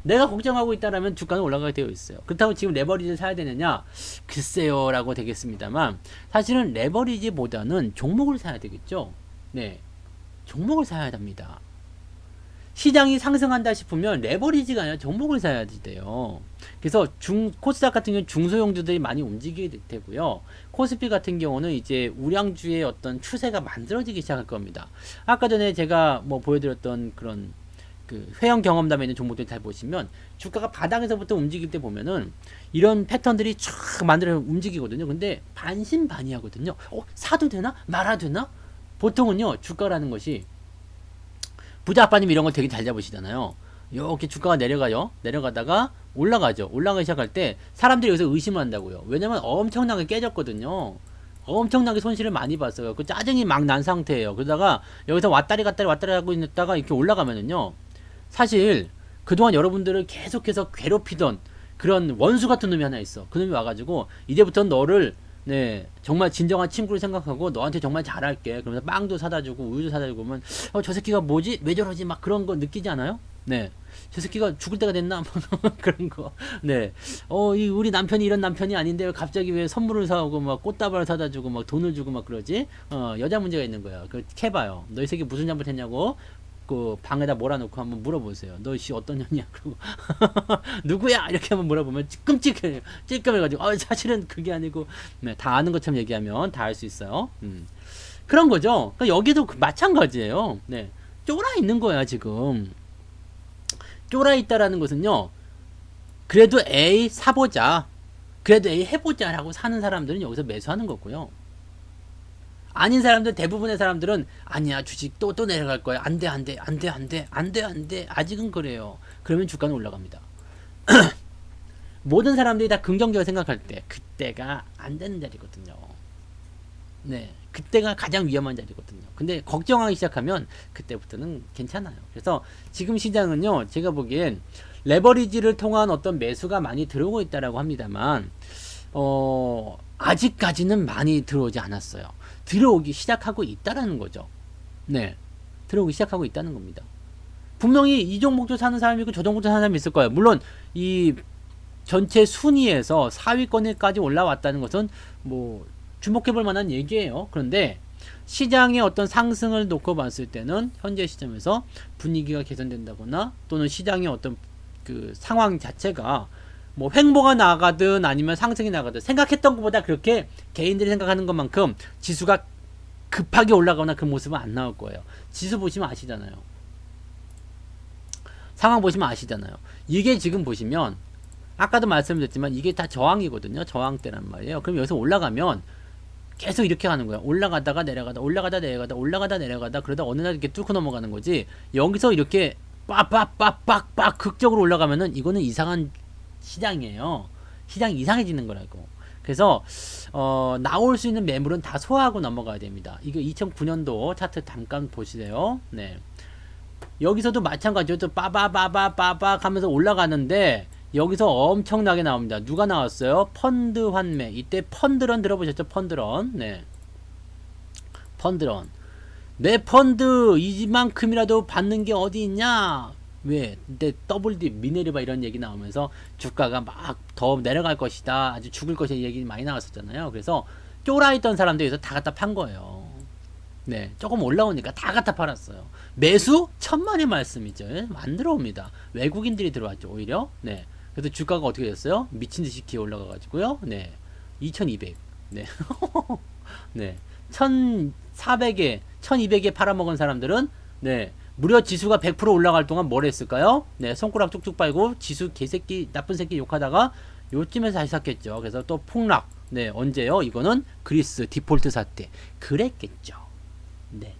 내가 걱정하고 있다라면 주가는 올라가게 되어 있어요. 그렇다고 지금 레버리지를 사야 되느냐? 글쎄요 라고 되겠습니다만 사실은 레버리지보다는 종목을 사야 되겠죠. 네, 종목을 사야 됩니다. 시장이 상승한다 싶으면 레버리지가 아니라 종목을 사야 돼요. 그래서 코스닥 같은 경우는 중소형주들이 많이 움직이게 되고요. 코스피 같은 경우는 이제 우량주의 어떤 추세가 만들어지기 시작할 겁니다. 아까 전에 제가 뭐 보여드렸던 그런 그 회원 경험담에 있는 종목들 잘 보시면 주가가 바닥에서부터 움직일 때 보면은 이런 패턴들이 쫙 만들어 움직이거든요. 근데 반신반의하거든요. 사도 되나? 말아도 되나? 보통은요 주가라는 것이 부자 아빠님 이런 걸 되게 잘 잡으시잖아요. 이렇게 주가가 내려가요. 내려가다가 올라가죠. 올라가기 시작할 때 사람들이 여기서 의심을 한다고요. 왜냐면 엄청나게 깨졌거든요. 엄청나게 손실을 많이 봤어요. 그 짜증이 막 난 상태예요. 그러다가 여기서 왔다리 갔다리 왔다리 하고 있다가 이렇게 올라가면은요. 사실 그동안 여러분들을 계속해서 괴롭히던 그런 원수 같은 놈이 하나 있어. 그 놈이 와가지고 이제부터는 너를 네 정말 진정한 친구를 생각하고 너한테 정말 잘할게. 그러면서 빵도 사다 주고 우유도 사다 주고 그러면 저 새끼가 뭐지? 왜 저러지? 막 그런 거 느끼지 않아요? 네. 저 새끼가 죽을 때가 됐나? 그런 거. 네. 이 우리 남편이 이런 남편이 아닌데 왜 갑자기 왜 선물을 사오고 막 꽃다발을 사다 주고 막 돈을 주고 막 그러지? 여자 문제가 있는 거야. 그 캐봐요. 너 이 새끼 무슨 잘못했냐고. 그 방에다 몰아놓고 한번 물어보세요. 너 씨 어떤 년이야? 그러고 누구야? 이렇게 한번 물어보면 끔찍해요. 찔끔해가지고 사실은 그게 아니고 네, 다 아는 것처럼 얘기하면 다 알 수 있어요. 그런 거죠. 그러니까 여기도 마찬가지예요. 네, 쫄아 있는 거야 지금. 쫄아 있다라는 것은요. 그래도 A 사보자. 그래도 A 해보자라고 사는 사람들은 여기서 매수하는 거고요. 아닌 사람들 대부분의 사람들은 아니야 주식 또 내려갈 거야 안돼 아직은 그래요. 그러면 주가는 올라갑니다. 모든 사람들이 다 긍정적으로 생각할 때 그때가 안 되는 자리거든요. 네, 그때가 가장 위험한 자리거든요. 근데 걱정하기 시작하면 그때부터는 괜찮아요. 그래서 지금 시장은요 제가 보기엔 레버리지를 통한 어떤 매수가 많이 들어오고 있다라고 합니다만 아직까지는 많이 들어오지 않았어요. 들어오기 시작하고 있다라는 거죠. 네. 들어오기 시작하고 있다는 겁니다. 분명히 이 종목도 사는 사람이 있고 저 종목도 사는 사람이 있을 거예요. 물론 이 전체 순위에서 4위권에까지 올라왔다는 것은 뭐 주목해 볼 만한 얘기예요. 그런데 시장의 어떤 상승을 놓고 봤을 때는 현재 시점에서 분위기가 개선된다거나 또는 시장의 어떤 그 상황 자체가 뭐 횡보가 나가든 아니면 상승이 나가든 생각했던 것보다 그렇게 개인들이 생각하는 것만큼 지수가 급하게 올라가거나 그 모습은 안 나올 거예요. 지수 보시면 아시잖아요. 상황 보시면 아시잖아요. 이게 지금 보시면 아까도 말씀드렸지만 이게 다 저항이거든요. 저항대란 말이에요. 그럼 여기서 올라가면 계속 이렇게 가는 거야. 올라가다가 내려가다 올라가다 내려가다 올라가다 내려가다 그러다 어느 날 이렇게 뚫고 넘어가는 거지. 여기서 이렇게 빡빡빡빡빡 극적으로 올라가면은 이거는 이상한 시장이에요. 시장이 이상해지는 거라고. 그래서 나올 수 있는 매물은 다 소화하고 넘어가야 됩니다. 이거 2009년도 차트 잠깐 보시세요. 네. 여기서도 마찬가지로 또 빠바바바바박 하면서 올라가는데 여기서 엄청나게 나옵니다. 누가 나왔어요? 펀드 환매. 이때 펀드런 들어보셨죠? 펀드런. 네. 펀드런. 내 펀드 이만큼이라도 받는 게 어디 있냐? 왜? 근데 WD 미네르바 이런 얘기 나오면서 주가가 막 더 내려갈 것이다. 아주 죽을 것이다. 얘기 많이 나왔었잖아요. 그래서 쫄아있던 사람들에서 다 갖다 판 거예요. 네. 조금 올라오니까 다 갖다 팔았어요. 매수? 천만의 말씀이죠. 안 들어옵니다. 외국인들이 들어왔죠. 오히려. 네. 그래서 주가가 어떻게 됐어요? 미친 듯이 기어 올라가가지고요. 네. 2200. 네. 네. 1400에, 1200에 팔아먹은 사람들은, 네. 무려 지수가 100% 올라갈 동안 뭘 했을까요? 네. 손가락 쭉쭉 빨고 지수 개새끼, 나쁜 새끼 욕하다가 요쯤에서 다시 샀겠죠. 그래서 또 폭락. 네. 언제요? 이거는 그리스 디폴트 사태. 그랬겠죠. 네.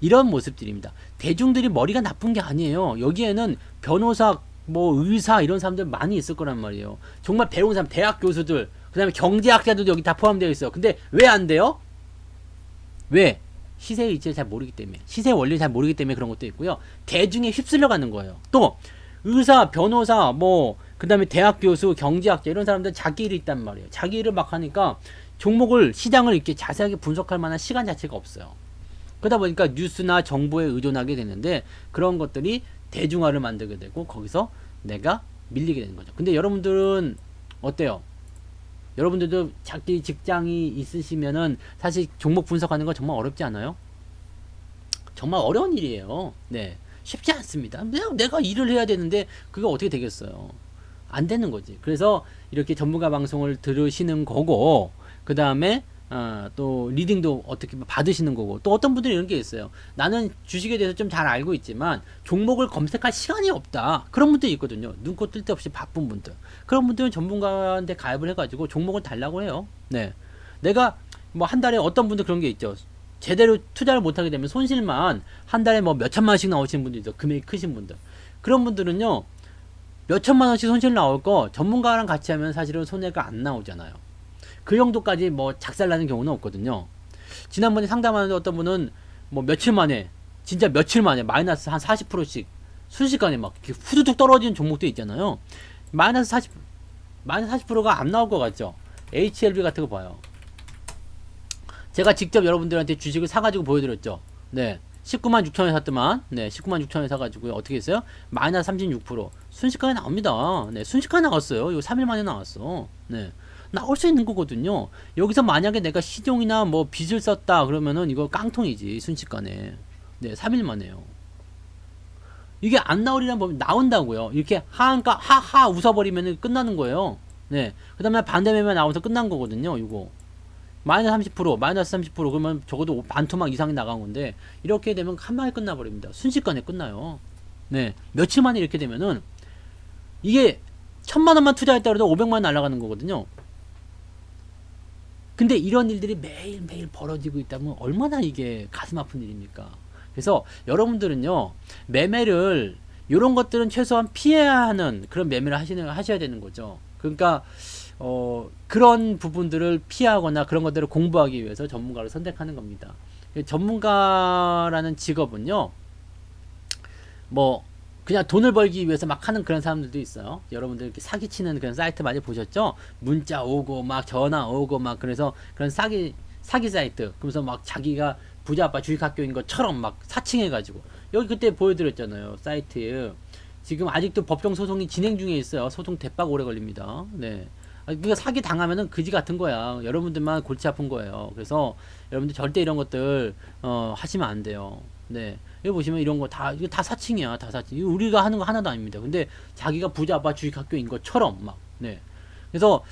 이런 모습들입니다. 대중들이 머리가 나쁜 게 아니에요. 여기에는 변호사, 뭐 의사 이런 사람들 많이 있을 거란 말이에요. 정말 배운 사람, 대학 교수들, 그 다음에 경제학자들도 여기 다 포함되어 있어요. 근데 왜 안 돼요? 왜? 시세의 이치를 잘 모르기 때문에, 시세 원리를 잘 모르기 때문에 그런 것도 있고요. 대중에 휩쓸려 가는 거예요. 또 의사, 변호사, 뭐 그 다음에 대학 교수, 경제학자 이런 사람들 자기 일이 있단 말이에요. 자기 일을 막 하니까 종목을, 시장을 이렇게 자세하게 분석할 만한 시간 자체가 없어요. 그러다 보니까 뉴스나 정보에 의존하게 되는데 그런 것들이 대중화를 만들게 되고 거기서 내가 밀리게 되는 거죠. 근데 여러분들은 어때요? 여러분들도 자기 직장이 있으시면은 사실 종목 분석하는 거 정말 어렵지 않아요? 정말 어려운 일이에요. 네. 쉽지 않습니다. 내가 일을 해야 되는데 그게 어떻게 되겠어요? 안 되는 거지. 그래서 이렇게 전문가 방송을 들으시는 거고 그 다음에 또 리딩도 어떻게 받으시는 거고 또 어떤 분들이 이런 게 있어요. 나는 주식에 대해서 좀 잘 알고 있지만 종목을 검색할 시간이 없다. 그런 분들이 있거든요. 눈코 뜰 데 없이 바쁜 분들. 그런 분들은 전문가한테 가입을 해가지고 종목을 달라고 해요. 네, 내가 뭐 한 달에 어떤 분들 그런 게 있죠. 제대로 투자를 못하게 되면 손실만 한 달에 뭐 몇천만 원씩 나오시는 분들이 있어. 금액이 크신 분들. 그런 분들은요, 몇천만 원씩 손실 나올 거 전문가랑 같이 하면 사실은 손해가 안 나오잖아요. 그 정도까지 뭐 작살나는 경우는 없거든요. 지난번에 상담하는데 어떤 분은 뭐 며칠 만에, 진짜 며칠 만에 마이너스 한 40%씩 순식간에 막 이렇게 후두둑 떨어지는 종목도 있잖아요. 마이너스 40%가 안 나올 것 같죠? HLB 같은 거 봐요. 제가 직접 여러분들한테 주식을 사가지고 보여드렸죠. 네. 19만 6천 원에 샀더만, 네, 19만 6천 원에 사가지고 어떻게 했어요? 마이너스 36%. 순식간에 나옵니다. 네, 순식간에 나왔어요. 이거 3일 만에 나왔어. 네. 나올 수 있는 거거든요. 여기서 만약에 내가 시종이나 뭐 빚을 썼다 그러면은 이거 깡통이지, 순식간에. 네, 3일 만에요. 이게 안 나오리란 법이 나온다고요. 이렇게 하한가 하하 웃어버리면 끝나는 거예요. 네. 그 다음에 반대매매 나오면서 끝난 거거든요. 이거 마이너스 30%, 마이너스 30% 그러면 적어도 반토막 이상이 나간 건데 이렇게 되면 한 방에 끝나버립니다. 순식간에 끝나요. 네. 며칠 만에 이렇게 되면은 이게 1,000만 원만 투자했다 그래도 500만 원 날아가는 거거든요. 근데 이런 일들이 매일매일 벌어지고 있다면 얼마나 이게 가슴 아픈 일입니까? 그래서 여러분들은요, 매매를, 요런 것들은 최소한 피해야 하는 그런 매매를 하셔야 되는 거죠. 그러니까, 그런 부분들을 피하거나 그런 것들을 공부하기 위해서 전문가를 선택하는 겁니다. 전문가라는 직업은요, 뭐, 그냥 돈을 벌기 위해서 막 하는 그런 사람들도 있어요. 여러분들 이렇게 사기치는 그런 사이트 많이 보셨죠? 문자 오고 막 전화 오고 막 그래서 그런 사기 사이트. 그러면서 막 자기가 부자 아빠 주식학교인 것처럼 막 사칭해가지고 여기 그때 보여드렸잖아요. 사이트 지금 아직도 법정 소송이 진행 중에 있어요. 소송 대박 오래 걸립니다. 네. 그러니까 사기 당하면은 그지 같은 거야. 여러분들만 골치 아픈 거예요. 그래서 여러분들 절대 이런 것들 하시면 안 돼요. 네. 여기 보시면 이런 거 다, 이거 다 사칭이야. 다 사칭. 이거 우리가 하는 거 하나도 아닙니다. 근데 자기가 부자 아빠 주식학교인 것처럼 막, 네. 그래서,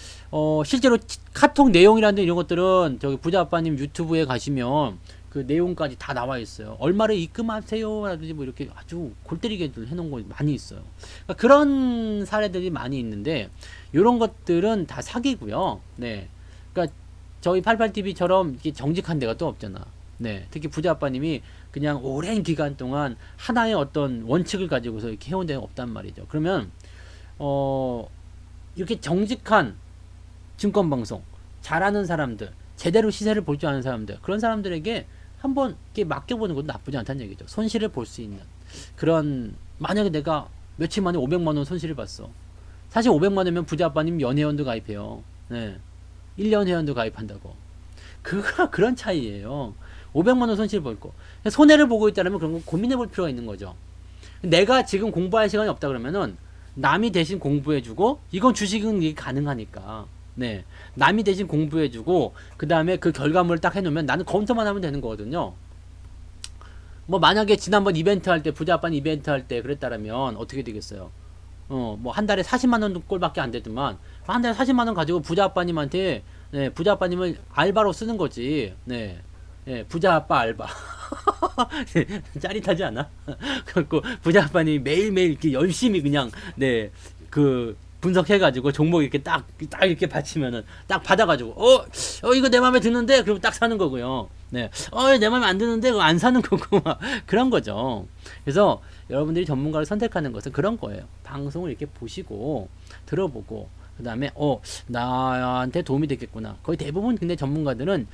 실제로 카톡 내용이라는 이런 것들은 저기 부자 아빠님 유튜브에 가시면 그 내용까지 다 나와 있어요. 얼마를 입금하세요. 라든지 뭐 이렇게 아주 골 때리게 해놓은 거 많이 있어요. 그러니까 그런 사례들이 많이 있는데, 요런 것들은 다 사기고요. 네. 그러니까 저희 88TV처럼 이게 정직한 데가 또 없잖아. 네. 특히 부자 아빠님이 그냥 오랜 기간 동안 하나의 어떤 원칙을 가지고서 이렇게 해온 데는 없단 말이죠. 그러면, 이렇게 정직한 증권방송, 잘하는 사람들, 제대로 시세를 볼 줄 아는 사람들, 그런 사람들에게 한번 이렇게 맡겨보는 것도 나쁘지 않다는 얘기죠. 손실을 볼 수 있는. 그런, 만약에 내가 며칠 만에 500만 원 손실을 봤어. 사실 500만 원이면 부자 아빠님 연회원도 가입해요. 네. 1년 회원도 가입한다고. 그런 차이예요. 500만 원 손실 볼 거. 손해를 보고 있다면 그런 거 고민해 볼 필요가 있는 거죠. 내가 지금 공부할 시간이 없다 그러면은 남이 대신 공부해주고, 이건 주식은 이게 가능하니까. 네. 남이 대신 공부해주고, 그 다음에 그 결과물을 딱 해놓으면 나는 검토만 하면 되는 거거든요. 뭐 만약에 지난번 이벤트 할 때, 부자 아빠는 이벤트 할 때 그랬다라면 어떻게 되겠어요? 뭐 한 달에 40만 원 꼴밖에 안 되더만, 한 달에 40만 원 가지고 부자 아빠님한테, 네, 부자 아빠님을 알바로 쓰는 거지. 네. 예, 부자 아빠 알바. 짜릿하지 않아? 그래갖고, 부자 아빠님이 매일매일 이렇게 열심히 그냥, 네, 그, 분석해가지고, 종목 이렇게 딱 이렇게 받치면은, 딱 받아가지고, 이거 내 맘에 드는데? 그러면 딱 사는 거고요. 네, 내 맘에 안 드는데? 그거 안 사는 거고, 막, 그런 거죠. 그래서, 여러분들이 전문가를 선택하는 것은 그런 거예요. 방송을 이렇게 보시고, 들어보고, 그 다음에 나한테 도움이 되겠구나. 거의 대부분 근데 전문가들은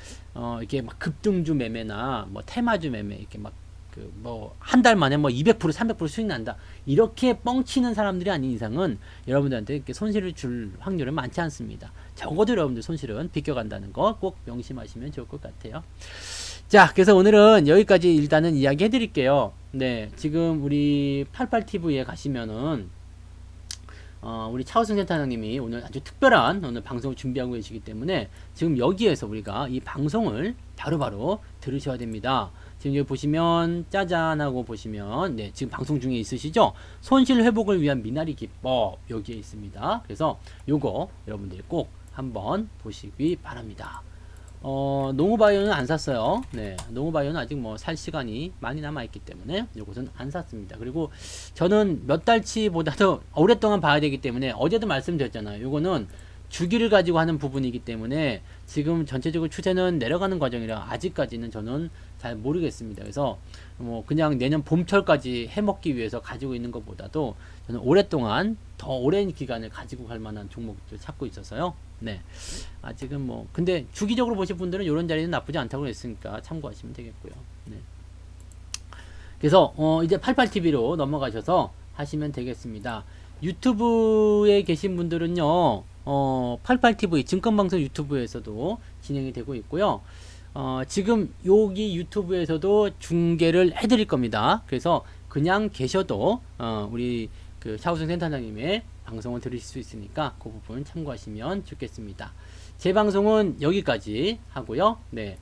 이렇게 막 급등주 매매나 뭐 테마주 매매 이렇게 막 그 뭐 한 달 만에 뭐 200% 300% 수익 난다 이렇게 뻥치는 사람들이 아닌 이상은 여러분들한테 이렇게 손실을 줄 확률은 많지 않습니다. 적어도 여러분들 손실은 비껴간다는 거 꼭 명심하시면 좋을 것 같아요. 자, 그래서 오늘은 여기까지 일단은 이야기 해드릴게요. 네, 지금 우리 88TV에 가시면은 우리 차우승 센터장님이 오늘 아주 특별한 오늘 방송을 준비하고 계시기 때문에 지금 여기에서 우리가 이 방송을 바로바로 들으셔야 됩니다. 지금 여기 보시면 짜잔 하고 보시면 네, 지금 방송 중에 있으시죠? 손실 회복을 위한 미나리 기법 여기에 있습니다. 그래서 요거 여러분들이 꼭 한번 보시기 바랍니다. 농후바이오는 안 샀어요. 네, 농후바이오는 아직 뭐 살 시간이 많이 남아있기 때문에 요것은 안 샀습니다. 그리고 저는 몇 달치보다도 오랫동안 봐야 되기 때문에 어제도 말씀드렸잖아요. 요거는 주기를 가지고 하는 부분이기 때문에 지금 전체적으로 추세는 내려가는 과정이라 아직까지는 저는 잘 모르겠습니다. 그래서 뭐 그냥 내년 봄철까지 해먹기 위해서 가지고 있는 것보다도 저는 오랫동안 더 오랜 기간을 가지고 갈 만한 종목들 찾고 있어서요. 네. 아직은 뭐 근데 주기적으로 보실 분들은 이런 자리는 나쁘지 않다고 했으니까 참고하시면 되겠고요. 네. 그래서 이제 88TV로 넘어가셔서 하시면 되겠습니다. 유튜브에 계신 분들은요, 88TV 증권방송 유튜브에서도 진행이 되고 있고요. 지금 여기 유튜브에서도 중계를 해드릴 겁니다. 그래서 그냥 계셔도 우리 그 샤오승 센터장님의 방송을 들으실 수 있으니까 그 부분 참고하시면 좋겠습니다. 제 방송은 여기까지 하고요. 네.